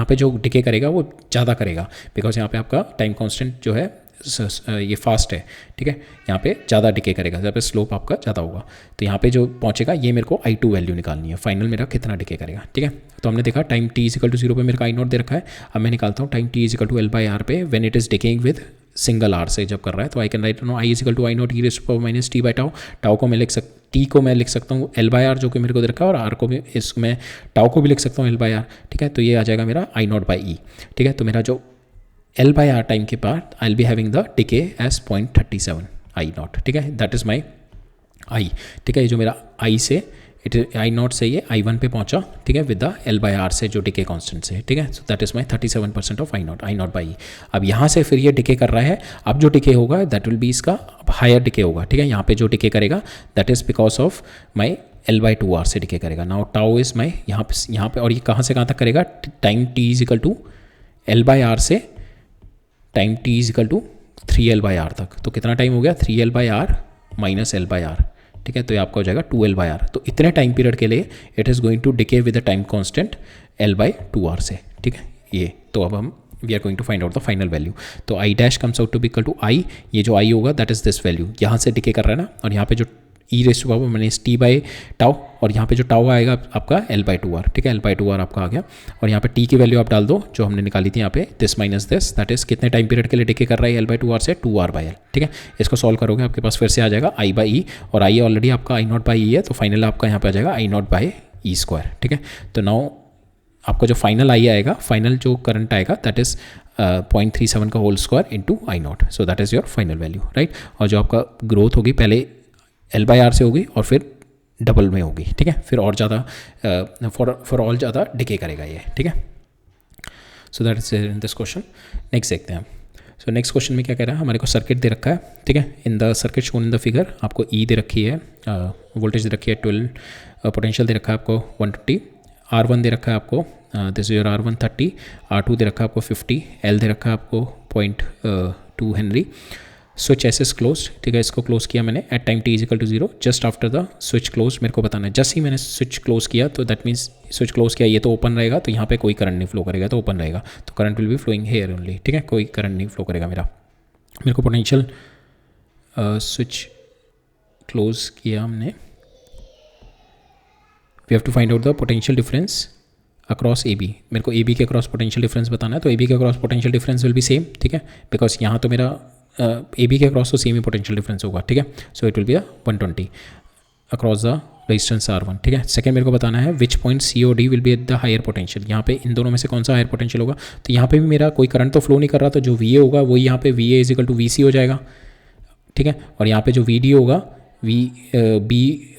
पे जो डिके करेगा वो ज़्यादा करेगा, बिकॉज यहाँ पे आपका टाइम कॉन्स्टेंट जो है ये फास्ट है, ठीक है. यहाँ पे ज़्यादा डिके करेगा, जहाँ पे स्लोप आपका ज़्यादा होगा. तो यहाँ पे जो पहुँचेगा ये मेरे को I2 वैल्यू निकालनी है, फाइनल मेरा कितना डिके करेगा, ठीक है. तो हमने देखा time t is equal to 0 पे मेरे को I नॉट दे रखा है. अब मैं निकालता हूँ time t is equal to L by R पे when it is decaying with single R से जब कर रहा है. तो I can write now I is equal to I not E raise to power minus T by tau. Tau को मैं लिख टी को मैं लिख सकता हूँ L बाई आर जो कि मेरे को दे रखा है, और R को भी इसमें टाउ को भी लिख सकता हूँ L बाई आर, ठीक है. तो ये आ जाएगा मेरा I नॉट बाई ई, ठीक है. तो मेरा जो L बाई आर टाइम के बाद I will be having the decay as 0.37 I nought, ठीक है. दैट इज़ माई I, ठीक है. ये जो मेरा I से I नॉट से ये I1 पे पहुंचा, ठीक है, with the L by R से जो डिके कांस्टेंट से, ठीक है. So that is my 37% of I not by E. अब यहाँ से फिर ये डिके कर रहा है. अब जो डिके होगा दैट विल बी इसका हायर डिके होगा, ठीक है. यहाँ पे जो डिके करेगा that is because of my L by 2R से डिके करेगा. नाउ टाउ इज़ माई यहाँ पे और ये कहाँ से कहाँ तक करेगा, time t is equal to L by R से time t is equal to 3L by R तक. तो कितना टाइम हो गया, 3L by R minus L by R, ठीक है. तो ये आपका हो जाएगा 2L बाई आर. तो इतने टाइम पीरियड के लिए it is going to decay with the time constant L by 2R से, ठीक है. ये तो अब हम we are going to find out the final value. तो I dash comes out to be equal to I, ये जो I होगा दैट इज़ दिस वैल्यू, यहाँ से डिके कर रहा है ना, और यहाँ पे जो e raise to power minus T by tau, और यहाँ पे जो टाउ आएगा आपका L/2R, ठीक है, L/2R आपका आ गया। और यहाँ पे टी की वैल्यू आप डाल दो जो हमने निकाली थी यहाँ पे, this minus this, that is कितने टाइम पीरियड के लिए डिके कर रहा है L/2R से 2R/L, ठीक है। इसको सॉल्व करोगे आपके पास फिर से आ जाएगा I/E, और I ऑलरेडी आपका I0/E है, तो फाइनल आपका यहाँ पे आ जाएगा I0/E², ठीक है। तो नाउ आपका जो फाइनल आई आएगा, फाइनल जो करंट आएगा दैट इज 0.37 का whole square into I0, so that is your final value, right. और जो आपका ग्रोथ होगी पहले L/R से होगी और फिर डबल में होगी, ठीक है, फिर और ज़्यादा फॉर ऑल ज़्यादा डिके करेगा ये, ठीक है। So that is in this question. Next देखते हैं। सो नेक्स्ट क्वेश्चन में क्या कह रहा है, हमारे को सर्किट दे रखा है, ठीक है। इन the circuit shown in the figure आपको ई दे रखी है, वोल्टेज दे रखी है 12, पोटेंशियल दे रखा है आपको 120, R1 दे रखा है आपको, this is your R1 30, R2 दे रखा है आपको 50, L दे रखा है आपको 0.2 henry. Switch S is close, ठीक है, इसको क्लोज किया मैंने at time t is equal to 0, just after the switch close मेरे को बताना है। जस्ट ही मैंने स्विच क्लोज किया तो दैट मीन्स स्विच क्लोज किया, ये तो ओपन रहेगा, तो यहाँ पे कोई करंट नहीं फ्लो करेगा, तो ओपन रहेगा, तो current will be flowing here only, ठीक है, कोई करंट नहीं फ्लो करेगा मेरे को पोटेंशियल स्विच क्लोज किया हमने। We have to find out the potential difference across A B, मेरे को ए बी के अक्रॉस पोटेंशियल डिफरेंस बताना है, तो ए बी के across potential difference will be same, ठीक है, बिकॉज यहाँ तो मेरा ए बी के अक्रॉस तो सेम ही पोटेंशियल डिफरेंस होगा, ठीक है। So it will be 120 across the resistance R1, ठीक है। सेकंड मेरे को बताना है विच पॉइंट C और D will be at the higher potential, यहाँ पे इन दोनों में से कौन सा हायर पोटेंशियल होगा, तो यहाँ पे भी मेरा कोई करंट तो फ्लो नहीं कर रहा, तो जो VA होगा वही यहाँ पे VA is equal to VC हो जाएगा, ठीक है। और यहाँ पे जो VD होगा B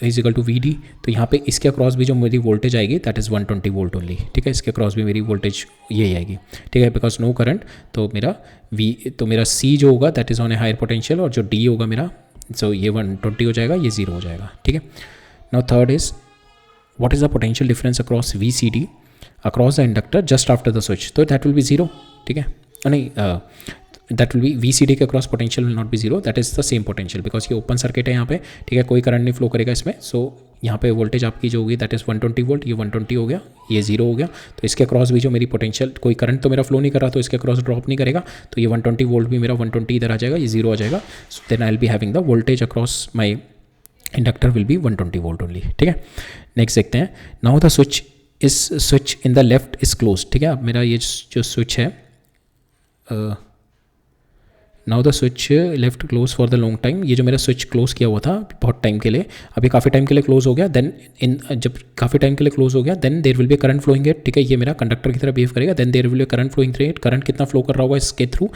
is equal to VD, तो यहाँ पे इसके अक्रॉस भी जो मेरी वोल्टेज आएगी दैट इज़ 120 वोल्ट ओनली, ठीक है, इसके अक्रॉस भी मेरी वोल्टेज यही आएगी, ठीक है, बिकॉज नो करंट, तो मेरा C जो होगा that is on a higher potential, और जो D होगा मेरा, सो ये 120 हो जाएगा, ये 0 हो जाएगा, ठीक है। Now third is what is the potential difference across VCD across the inductor just after the switch, तो दैट विल बी 0, ठीक है, नहीं दैट विल बी VCD के cross potential will not B 0, that is the same potential, because ये open circuit है यहाँ पे, ठीक है, कोई करंट नहीं फ्लो करेगा इसमें। सो यहाँ पे वोल्टेज आपकी जो होगी दैट इज़ 120 वोल्ट, ये 120 हो गया, ये 0 हो गया, तो इसके क्रॉस भी जो मेरी पोटेंशियल, कोई करंट तो मेरा फ्लो नहीं कर रहा, तो इसके क्रॉस ड्रॉप नहीं करेगा, तो ये 120 वोल्ट भी मेरा 120 इधर आ जाएगा, ये 0 आ जाएगा। So then I will be having the voltage across my inductor will be 120 volt only, ठीक है। नेक्स्ट देखते हैं। Now the switch in the left is close, ठीक है, अब मेरा ये जो स्विच है, now the switch left close for the long time, ये जो मेरा स्विच क्लोज किया हुआ था बहुत टाइम के लिए, अभी काफ़ी टाइम के लिए क्लोज हो गया, देन जब काफ़ी टाइम के लिए क्लोज हो गया then there will be current flowing it, ठीक है, ये मेरा कंडक्टर की तरह बिहेव करेगा, then there will be current flowing through it, current कितना फ्लो कर रहा होगा इसके थ्रू,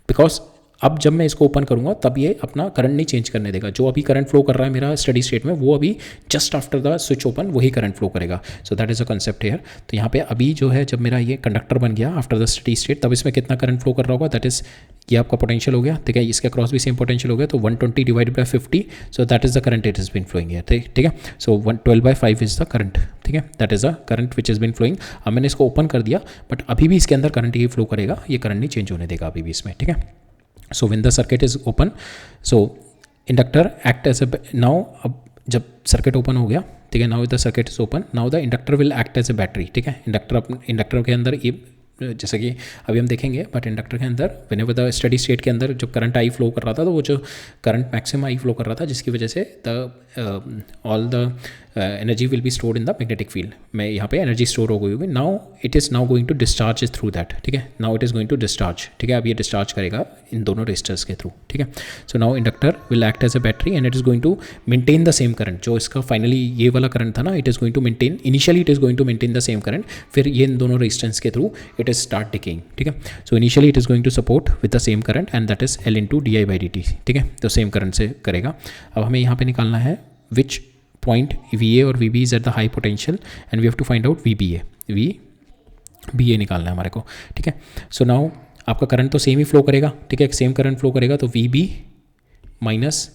बिकॉज अब जब मैं इसको ओपन करूँगा तब ये अपना करंट नहीं चेंज करने देगा, जो अभी करंट फ्लो कर रहा है मेरा स्टडी स्टेट में, वो अभी just after the switch open वही करंट फ्लो करेगा। So that is a concept here. तो यहाँ पे अभी जो है जब मेरा ये कंडक्टर बन गया आफ्टर द स्टडी स्टेट, तब इसमें कितना करंट फ्लो कर रहा होगा, दैट इज़ ये आपका पोटेंशियल हो गया, ठीक है, इसके क्रॉस भी सेम पोटेंशियल हो गया, तो 120 divided by 50, so that is the current it is been flowing here, ठीक है। सो 12/5 इज़ द करंट, ठीक है, that is the current which is been flowing. अब मैंने इसको ओपन कर दिया, बट अभी भी इसके अंदर करंट ही फ्लो करेगा, ये करंट नहीं चेंज होने देगा अभी भी इसमें, ठीक है। So when the circuit is open, so inductor act as a, now अब जब सर्किट ओपन हो गया, ठीक है, now the circuit is open, now the inductor will act as a battery, ठीक है, इंडक्टर के अंदर ये जैसा कि अभी हम देखेंगे, बट इंडक्टर के अंदर व्हेनेवर द स्टडी स्टेट के अंदर जब करंट आई फ्लो कर रहा था, तो वो जो करंट मैक्सिमम आई फ्लो कर रहा था, जिसकी वजह से all the energy will be stored in the magnetic field, में यहाँ पे एनर्जी स्टोर हो गई होगी। Now it is now going to discharge through that, ठीक है, now it is going to discharge, ठीक है, अब ये डिस्चार्ज करेगा इन दोनों रेजिस्टर्स के थ्रू, ठीक है। So now inductor will act as a battery and it is going to maintain the same current, जो इसका फाइनली ये वाला करंट था ना, it is going to maintain, initially it is going to maintain the same current, फिर ये इन दोनों रेजिस्टेंस के through it is start decaying, ठीक है। So initially it is going to support with the same current and that is L into di/dt, ठीक है, तो सेम करंट से करेगा। अब हमें यहाँ पे निकालना है विच पॉइंट VA और VB is at the high potential and we have to find out VBA निकालना है हमारे को, ठीक है। सो नाउ आपका करंट तो सेम ही फ्लो करेगा, ठीक है, सेम करंट फ्लो करेगा, तो VB minus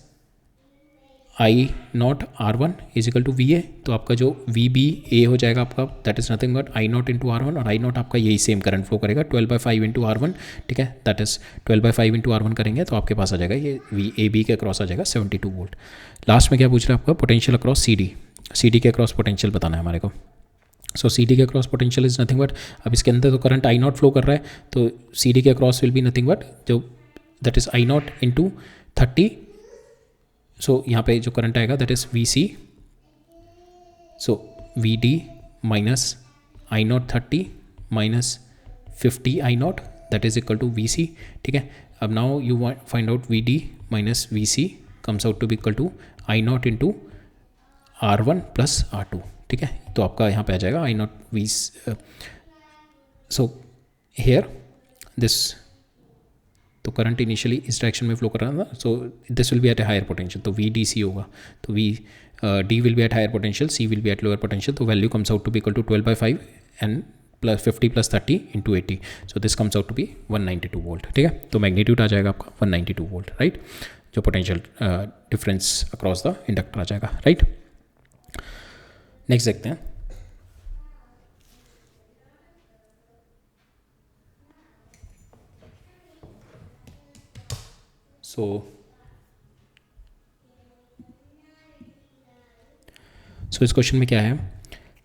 I0 R1 is equal to VA, तो आपका जो VBA हो जाएगा आपका, that is nothing but I0 into R1, और I0 आपका यही सेम करंट फ्लो करेगा 12/5 इंटू R1, ठीक है, दैट इज़ 12/5 इंटू R1 करेंगे तो आपके पास आ जाएगा ये VAB के अक्रॉस आ जाएगा 72 वोल्ट। लास्ट में क्या पूछ रहा है आपका, पोटेंशियल अक्रॉस CD के अक्रॉस पोटेंशियल बताना है हमारे को। सो CD के across potential is nothing but, अब इसके अंदर तो करंट I0 फ्लो कर रहा है, तो CD के across will be nothing but जो that is I0 into 30 so यहाँ पे जो करंट आएगा that is V C, so V D minus I naught 30 minus 50 I naught that is equal to V C, ठीक है। अब now you find out V D minus V C comes out to be equal to I naught into R1 plus R2, ठीक है। तो आपका यहाँ पे आ जाएगा I naught V, so here this, तो करंट इनिशियली इस डायरेक्शन में फ्लो कर रहा था, so this will be at a higher potential, तो वी डी सी होगा, तो V D will be at higher potential, C will be at lower potential, तो value comes out to be equal to 12/5 and plus 50 plus 30 into 80, so this comes out to be 192 volt, ठीक है। तो magnitude आ जाएगा आपका 192 volt, right, जो potential difference across the inductor आ जाएगा, राइट। नेक्स्ट देखते हैं। सो इस क्वेश्चन में क्या है,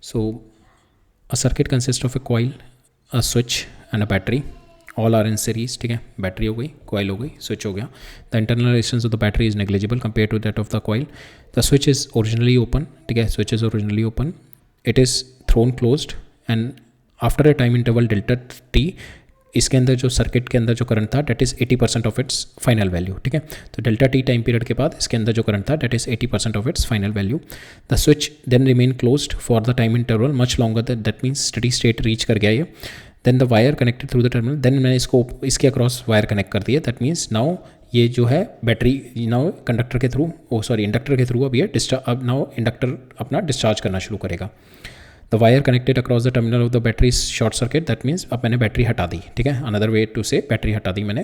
so a circuit consist of a coil, a switch and a battery, all are in series, ठीक है। बैटरी हो गई, कॉइल हो गई, स्विच हो गया। The internal resistance of the battery is negligible compare to that of the coil. The switch is originally open, ठीक है, switch is originally open, it is thrown closed and after a time interval delta T, इसके अंदर जो circuit के अंदर जो current था that is 80% of its final value, ठीक है। तो डेल्टा टी टाइम पीरियड के बाद इसके अंदर जो करंट था that is 80% of its final value. The switch then remain closed for the time interval much longer, that means steady state reach कर गया ये। Then the wire connected through the terminal, then मैंने इसको इसके across wire connect कर दिया, that means now ये जो है बैटरी नाउ कंडक्टर के थ्रू, इंडक्टर के थ्रू अब ये अब नाउ इंडक्टर अपना डिस्चार्ज करना शुरू करेगा। The wire connected across the terminal of the battery short circuit, that means अब मैंने बैटरी हटा दी, ठीक है। Another way to say battery हटा दी मैंने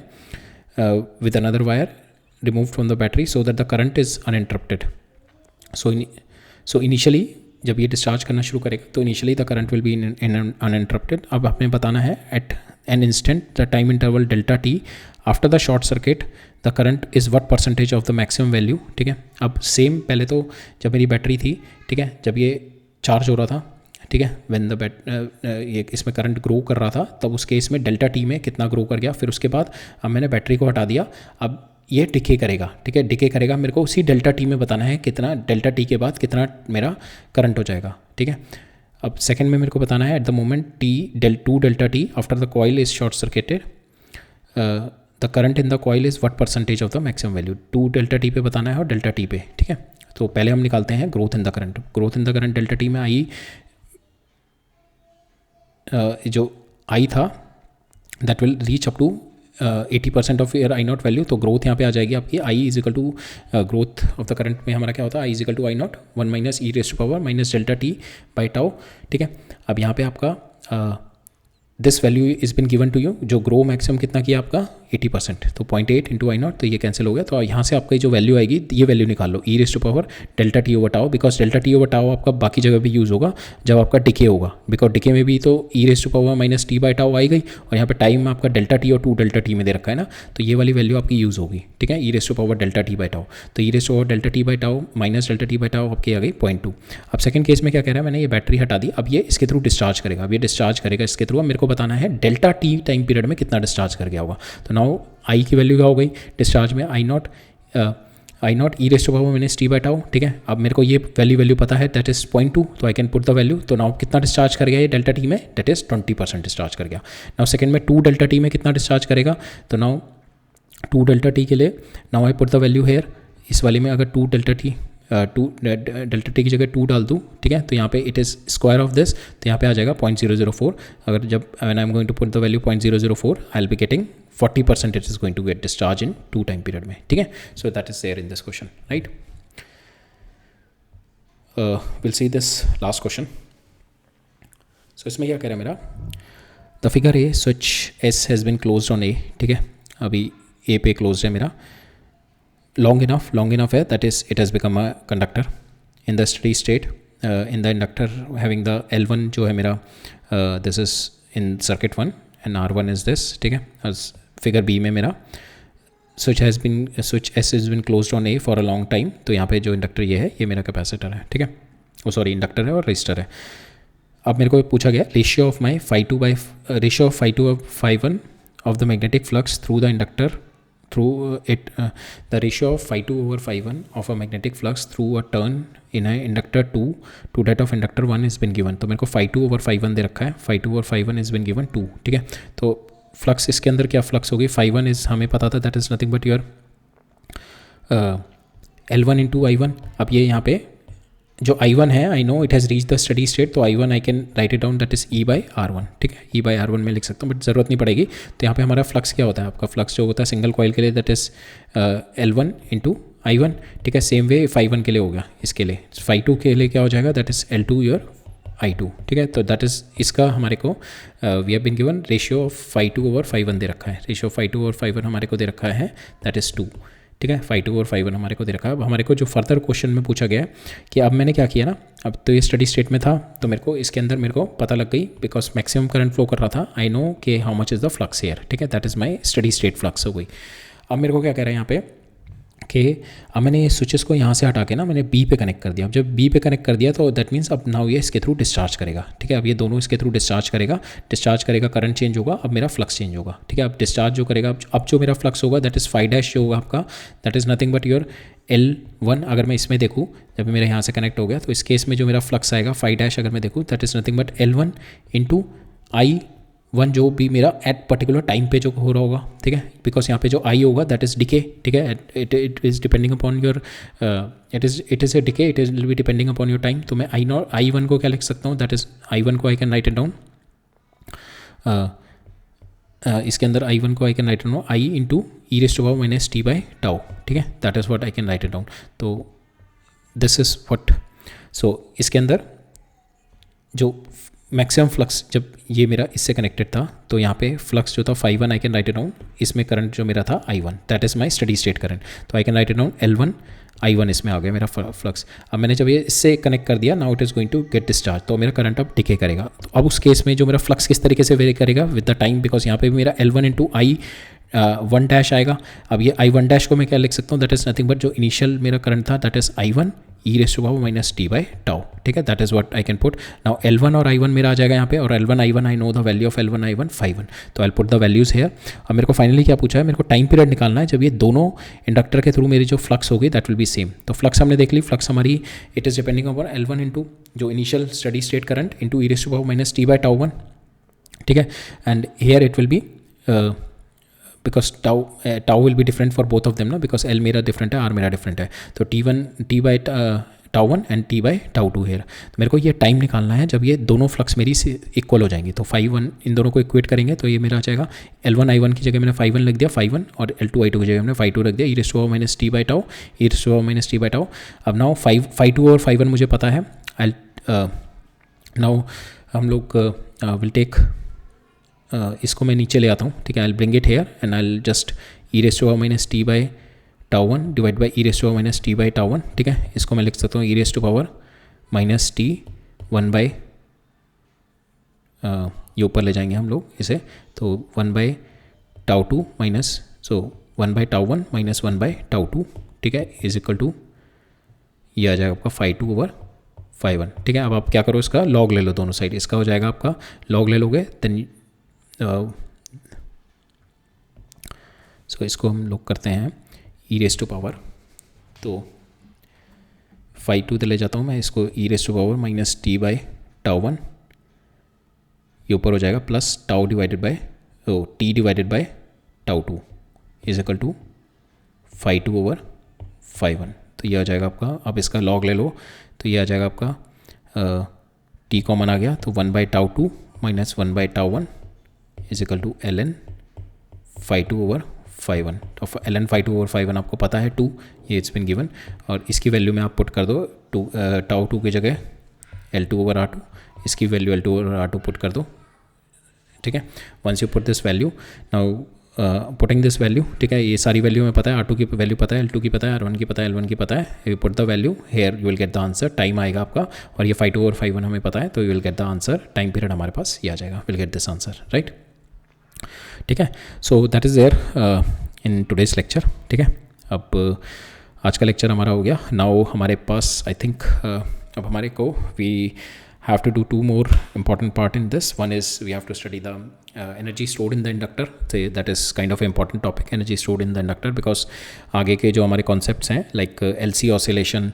with another wire remove from the battery so that the current is uninterrupted. So initially जब ये डिस्चार्ज करना शुरू करेगा तो initially the current will be uninterrupted. अब हमें बताना है at an instant the time interval delta T after the short circuit the current is what percentage of the maximum value, ठीक है। अब सेम पहले तो जब मेरी बैटरी थी, ठीक है, जब ये चार्ज हो रहा था, ठीक है, व्हेन द ये इसमें करंट ग्रो कर रहा था तब उस केस में डेल्टा टी में कितना ग्रो कर गया, फिर उसके बाद अब मैंने बैटरी को हटा दिया, अब ये डिके करेगा, ठीक है, डिके करेगा, मेरे को उसी डेल्टा टी में बताना है कितना डेल्टा टी के बाद कितना मेरा करंट हो जाएगा, ठीक है। अब सेकंड में मेरे को बताना है at the moment T two delta T after the coil is short circuited the current in the coil is what percentage of the maximum value, 2 delta T पे बताना है और डेल्टा टी पे, ठीक है। तो पहले हम निकालते हैं growth in the current. Growth in the current delta t में आई जो आई था that will reach up to 80% of your I naught value. तो ग्रोथ यहाँ पे आ जाएगी आपकी I is equal to growth of the current में हमारा क्या होता है, I is equal to I naught 1 minus e raise to power minus delta t by tau, ठीक है। अब यहाँ पे आपका this value is been given to you, जो ग्रो मैक्सिमम कितना किया आपका 80%, तो 0.8 इंटू आई नॉट, तो ये कैंसिल हो गया। तो यहाँ से आपका जो वैल्यू आएगी ये वैल्यू निकाल लो, e raise to power delta t over tau, because delta t over tau आपका बाकी जगह भी यूज़ होगा जब आपका डिके होगा, बिकॉज डिके में भी तो e raise to power minus T by tau आई गई और यहाँ पे टाइम आपका डेल्टा टी और 2 डेल्टा टी में दे रखा है ना, तो ये वाली वैल्यू आपकी यूज़ होगी, ठीक है, e raise to power delta t by tau. तो e raise to power delta t by tau minus delta t by tau आपकी आ गई 0.2। अब सेकंड केस में क्या कह रहा है, मैंने ये बैटरी हटा दी, अब ये इसके थ्रू डिस्चार्ज करेगा, अब ये डिस्चार्ज करेगा इसके थ्रू। अब मेरे को बताना है डेल्टा टी टाइम पीरियड में कितना डिस्चार्ज कर गया होगा। तो नाउ आई की वैल्यू क्या हो गई डिस्चार्ज में, I not e raise to power minus T by tau, ठीक है। अब मेरे को ये वैल्यू पता है दैट इज़ 0.2, तो I can put the value. तो नाउ कितना डिस्चार्ज कर गया ये डेल्टा टी में, दैट इज़ 20% डिस्चार्ज कर गया। नाउ सेकंड में 2 डेल्टा टी में कितना डिस्चार्ज करेगा, तो नाउ 2 डेल्टा टी के लिए now I put the value here, इस वाले में अगर 2 डेल्टा टी की जगह 2 डाल दूँ, ठीक है, तो यहाँ पे it is square of this, तो यहाँ पे आ जाएगा 0.004। अगर जब when I am going to put the value 0.004 I will be getting 40% it is going to get discharge in 2 time period में, ठीक है। So that is there in this question, right. Will see this last question. So इसमें क्या कह रहा है मेरा, the figure a switch S has been closed on ए, ठीक है, अभी ए पे क्लोज है मेरा, long enough है, that is it has become a conductor in the steady state in the inductor having the L1 जो है मेरा this is in circuit 1 and R1 is this, ठीक है। as figure B में मेरा switch S has been closed on A for a long time, तो यहाँ पे जो इंडक्टर ये है ये मेरा कैपेसिटर है, ठीक है, वो सॉरी इंडक्टर है और रजिस्टर है। अब मेरे को पूछा गया ratio of phi 2 of phi 1 of the magnetic flux through the inductor through it the ratio of phi 2 over phi 1 of a magnetic flux through a turn in a inductor 2 to that of inductor 1 has been given. तो मेरे को phi 2 over phi 1 दे रखा है, phi 2 over phi 1 has been given 2, ठीक है. तो flux इसके अंदर क्या फ्लक्स होगी, phi 1 इज हमें पता था that is nothing but your L1 into I1. अब ये यहाँ पे जो I1 है, I know it has reach the steady state, तो I1 I can write it down that is E by R1, ठीक है. E बाई R1 में लिख सकता हूँ बट ज़रूरत नहीं पड़ेगी. तो यहाँ पे हमारा फ्लक्स क्या होता है, आपका फ्लक्स जो होता है सिंगल कॉइल के लिए that is L1 into I1, ठीक है. सेम वे phi 1 के लिए होगा, इसके लिए phi 2 के लिए क्या हो जाएगा, that is L2 your I2, ठीक है. तो दैट इज़ इसका हमारे को we have been given ratio of phi 2 over phi 1 दे रखा है. Ratio of phi 2 over phi 1 हमारे को दे रखा है दैट इज़ 2, ठीक है. phi 2 और phi 1 हमारे को दे रखा है. अब हमारे को जो फर्दर क्वेश्चन में पूछा गया है कि अब मैंने क्या किया ना, अब तो ये स्टडी स्टेट में था तो मेरे को इसके अंदर मेरे को पता लग गई बिकॉज मैक्सिमम करंट फ्लो कर रहा था. आई नो कि how much is the flux here, ठीक है. That is my steady state flux हो गई. अब मेरे को क्या कह रहा है यहाँ पे कि अब मैंने ये स्विचेस को यहाँ से हटा के ना मैंने बी पे कनेक्ट कर दिया. अब जब बी पे कनेक्ट कर दिया तो दैट मीन्स अब नाउ ये इसके थ्रू डिस्चार्ज करेगा, ठीक है. अब ये दोनों इसके थ्रू डिस्चार्ज करेगा, करंट चेंज होगा, अब मेरा फ्लक्स चेंज होगा, ठीक है. अब डिस्चार्ज जो करेगा, अब जो मेरा फ्लक्स होगा दैट इज़ phi डैश जो होगा आपका, that is nothing but your L1. अगर मैं इसमें देखूँ, जब मेरा यहाँ से कनेक्ट हो गया तो इस केस में जो मेरा फ्लक्स आएगा phi डैश अगर मैं देखूँ that is nothing but L1 into I1 जो भी मेरा एट पर्टिकुलर टाइम पे जो हो रहा होगा, ठीक है. बिकॉज यहाँ पे जो I होगा दैट इज़ डिके, ठीक है. It is depending upon your it is a decay, it will be depending upon your time. तो मैं I1 को क्या लिख सकता हूँ, दैट इज़ I1 को I can write it down, इसके अंदर I1 को I can write it down I into e raise to power minus T by tau, ठीक है. That is what I can write it down. तो this is what, so इसके अंदर जो maximum flux जब ये मेरा इससे कनेक्टेड था तो यहाँ पे फ्लक्स जो था phi 1 I can write it down, इसमें करंट जो मेरा था I1 that is my steady state current. तो I can write it down L1 I1 इसमें आ गया मेरा फ्लक्स. अब मैंने जब ये इससे कनेक्ट कर दिया, now it is going to get discharge, तो मेरा करंट अब डिके करेगा. तो अब उस केस में जो मेरा फ्लक्स किस तरीके से वेरी करेगा विद द टाइम, बिकॉज यहाँ पे भी मेरा L1 इंटू I1 डैश आएगा. अब ये I1 डैश को मैं क्या लिख सकता हूँ, दैट इज़ नथिंग बट जो इनिशियल मेरा करंट था that is I1 e raise to power minus T by tau, ठीक है. That is what I can put. Now L1 और I1 मेरा आ जाएगा यहाँ पे, और L1 I1 I know the value of L1 I1 phi 1, तो I put the values here. अब मेरे को फाइनली क्या पूछा है, मेरे को टाइम पीरियड निकालना है जब ये दोनों इंडक्टर के थ्रू मेरी जो फ्लक्स होगी दैट विल बी सेम. तो फ्लक्स हमने देख ली, फ्लक्स हमारी it is depending upon L1 into जो initial steady state current into e raise to power minus T by tau 1, ठीक है. And here it will be because tau will be different for both of them ना, because L मेरा different है, R मेरा different है. तो T by tau 1 and T by tau 2 here. तो मेरे को ये टाइम निकालना है जब ये दोनों फ्लक्स मेरी से इक्वल हो जाएंगी. तो phi 1 इन दोनों को इक्वेट करेंगे तो ये मेरा आ जाएगा L1 I1 की जगह मैंने phi 1 लिख दिया phi 1, और L2 I2 की जगह मैंने phi 2 रख दिया e raise to power minus T by tau, e raise to power minus T by tau. अब नाउ phi 2 और phi 1 मुझे पता है. नाउ हम लोग विल टेक इसको मैं नीचे ले आता हूँ, ठीक है. I will bring it here and I will just e raise to power minus T by tau 1 divide by e raise to power minus T by tau 1, ठीक है. इसको मैं लिख सकता हूँ e raise to power minus T 1 by, ये ऊपर ले जाएंगे हम लोग इसे, तो 1 by tau 2 minus, so 1 by tau 1 minus 1 by tau 2, ठीक है, इज इक्वल टू ये आ जाएगा आपका phi 2 ओवर phi 1, ठीक है. अब आप क्या करो, इसका लॉग ले लो दोनों साइड, इसका हो जाएगा आपका लॉग ले लोगे देन सो इसको हम लोग करते हैं ई रेज़ टू पावर, तो phi 2 ले जाता हूँ मैं इसको e raise to power minus T by tau 1, ये ऊपर हो जाएगा plus tau divided by T divided by tau 2 is equal to phi 2 over phi 1. तो ये आ जाएगा आपका, अब इसका लॉग ले लो तो ये आ जाएगा आपका टी कॉमन आ गया, तो 1 by tau 2 minus 1 by tau 1 is equal to ln phi 2 over phi 1. तो ln phi 2 ओवर phi 1 आपको पता है 2, ये इट्स बिन गिवन, और इसकी वैल्यू में आप पुट कर दो टाउ 2 की जगह L2 ओवर R2, इसकी value L2 over R2 put कर दो, ठीक है. Once you put this value, now putting this value, ठीक है, ये सारी वैल्यू में पता है, R2 की वैल्यू पता है, L2 की पता है, R1 की पता है, L1 की पता है. You put the value here you will get the answer. Time आएगा आपका, और ये phi 2 और phi 1 हमें पता है, तो you will get the answer. Time period हमारे पास ये आ जाएगा, will get this answer, right, ठीक है. So that is there in today's lecture, ठीक है. अब आज का लेक्चर हमारा हो गया. नाउ हमारे पास आई थिंक अब हमारे को we have to do two more important part in this. One is we have to study the energy stored in the inductor. So that is kind of an important topic, energy stored in the inductor, because आगे के जो हमारे concepts हैं like LC oscillation,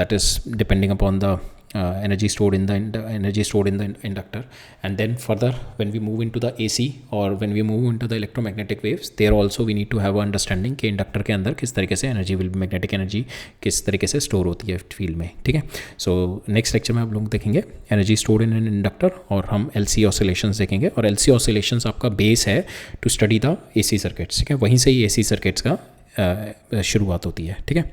that is depending upon the energy stored in the inductor. And then further when we move into the AC or when we move into the electromagnetic waves, there also we need to have a understanding कि inductor के अंदर किस तरीके से energy will magnetic energy किस तरीके से store होती है फील्ड में, ठीक है. सो नेक्स्ट लेक्चर में आप लोग देखेंगे energy stored in an inductor, और हम LC ऑसिलेशंस देखेंगे. और LC ऑसिलेशंस आपका बेस है to study the AC circuits, ठीक है. वहीं से ही AC सर्किट्स का शुरुआत होती है, ठीक है.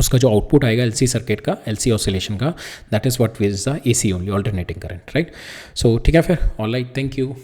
उसका जो आउटपुट आएगा LC सर्किट का, LC ऑसिलेशन का, that is what is the AC only, alternating current, right. So ठीक है फिर, ऑलराइट, थैंक यू.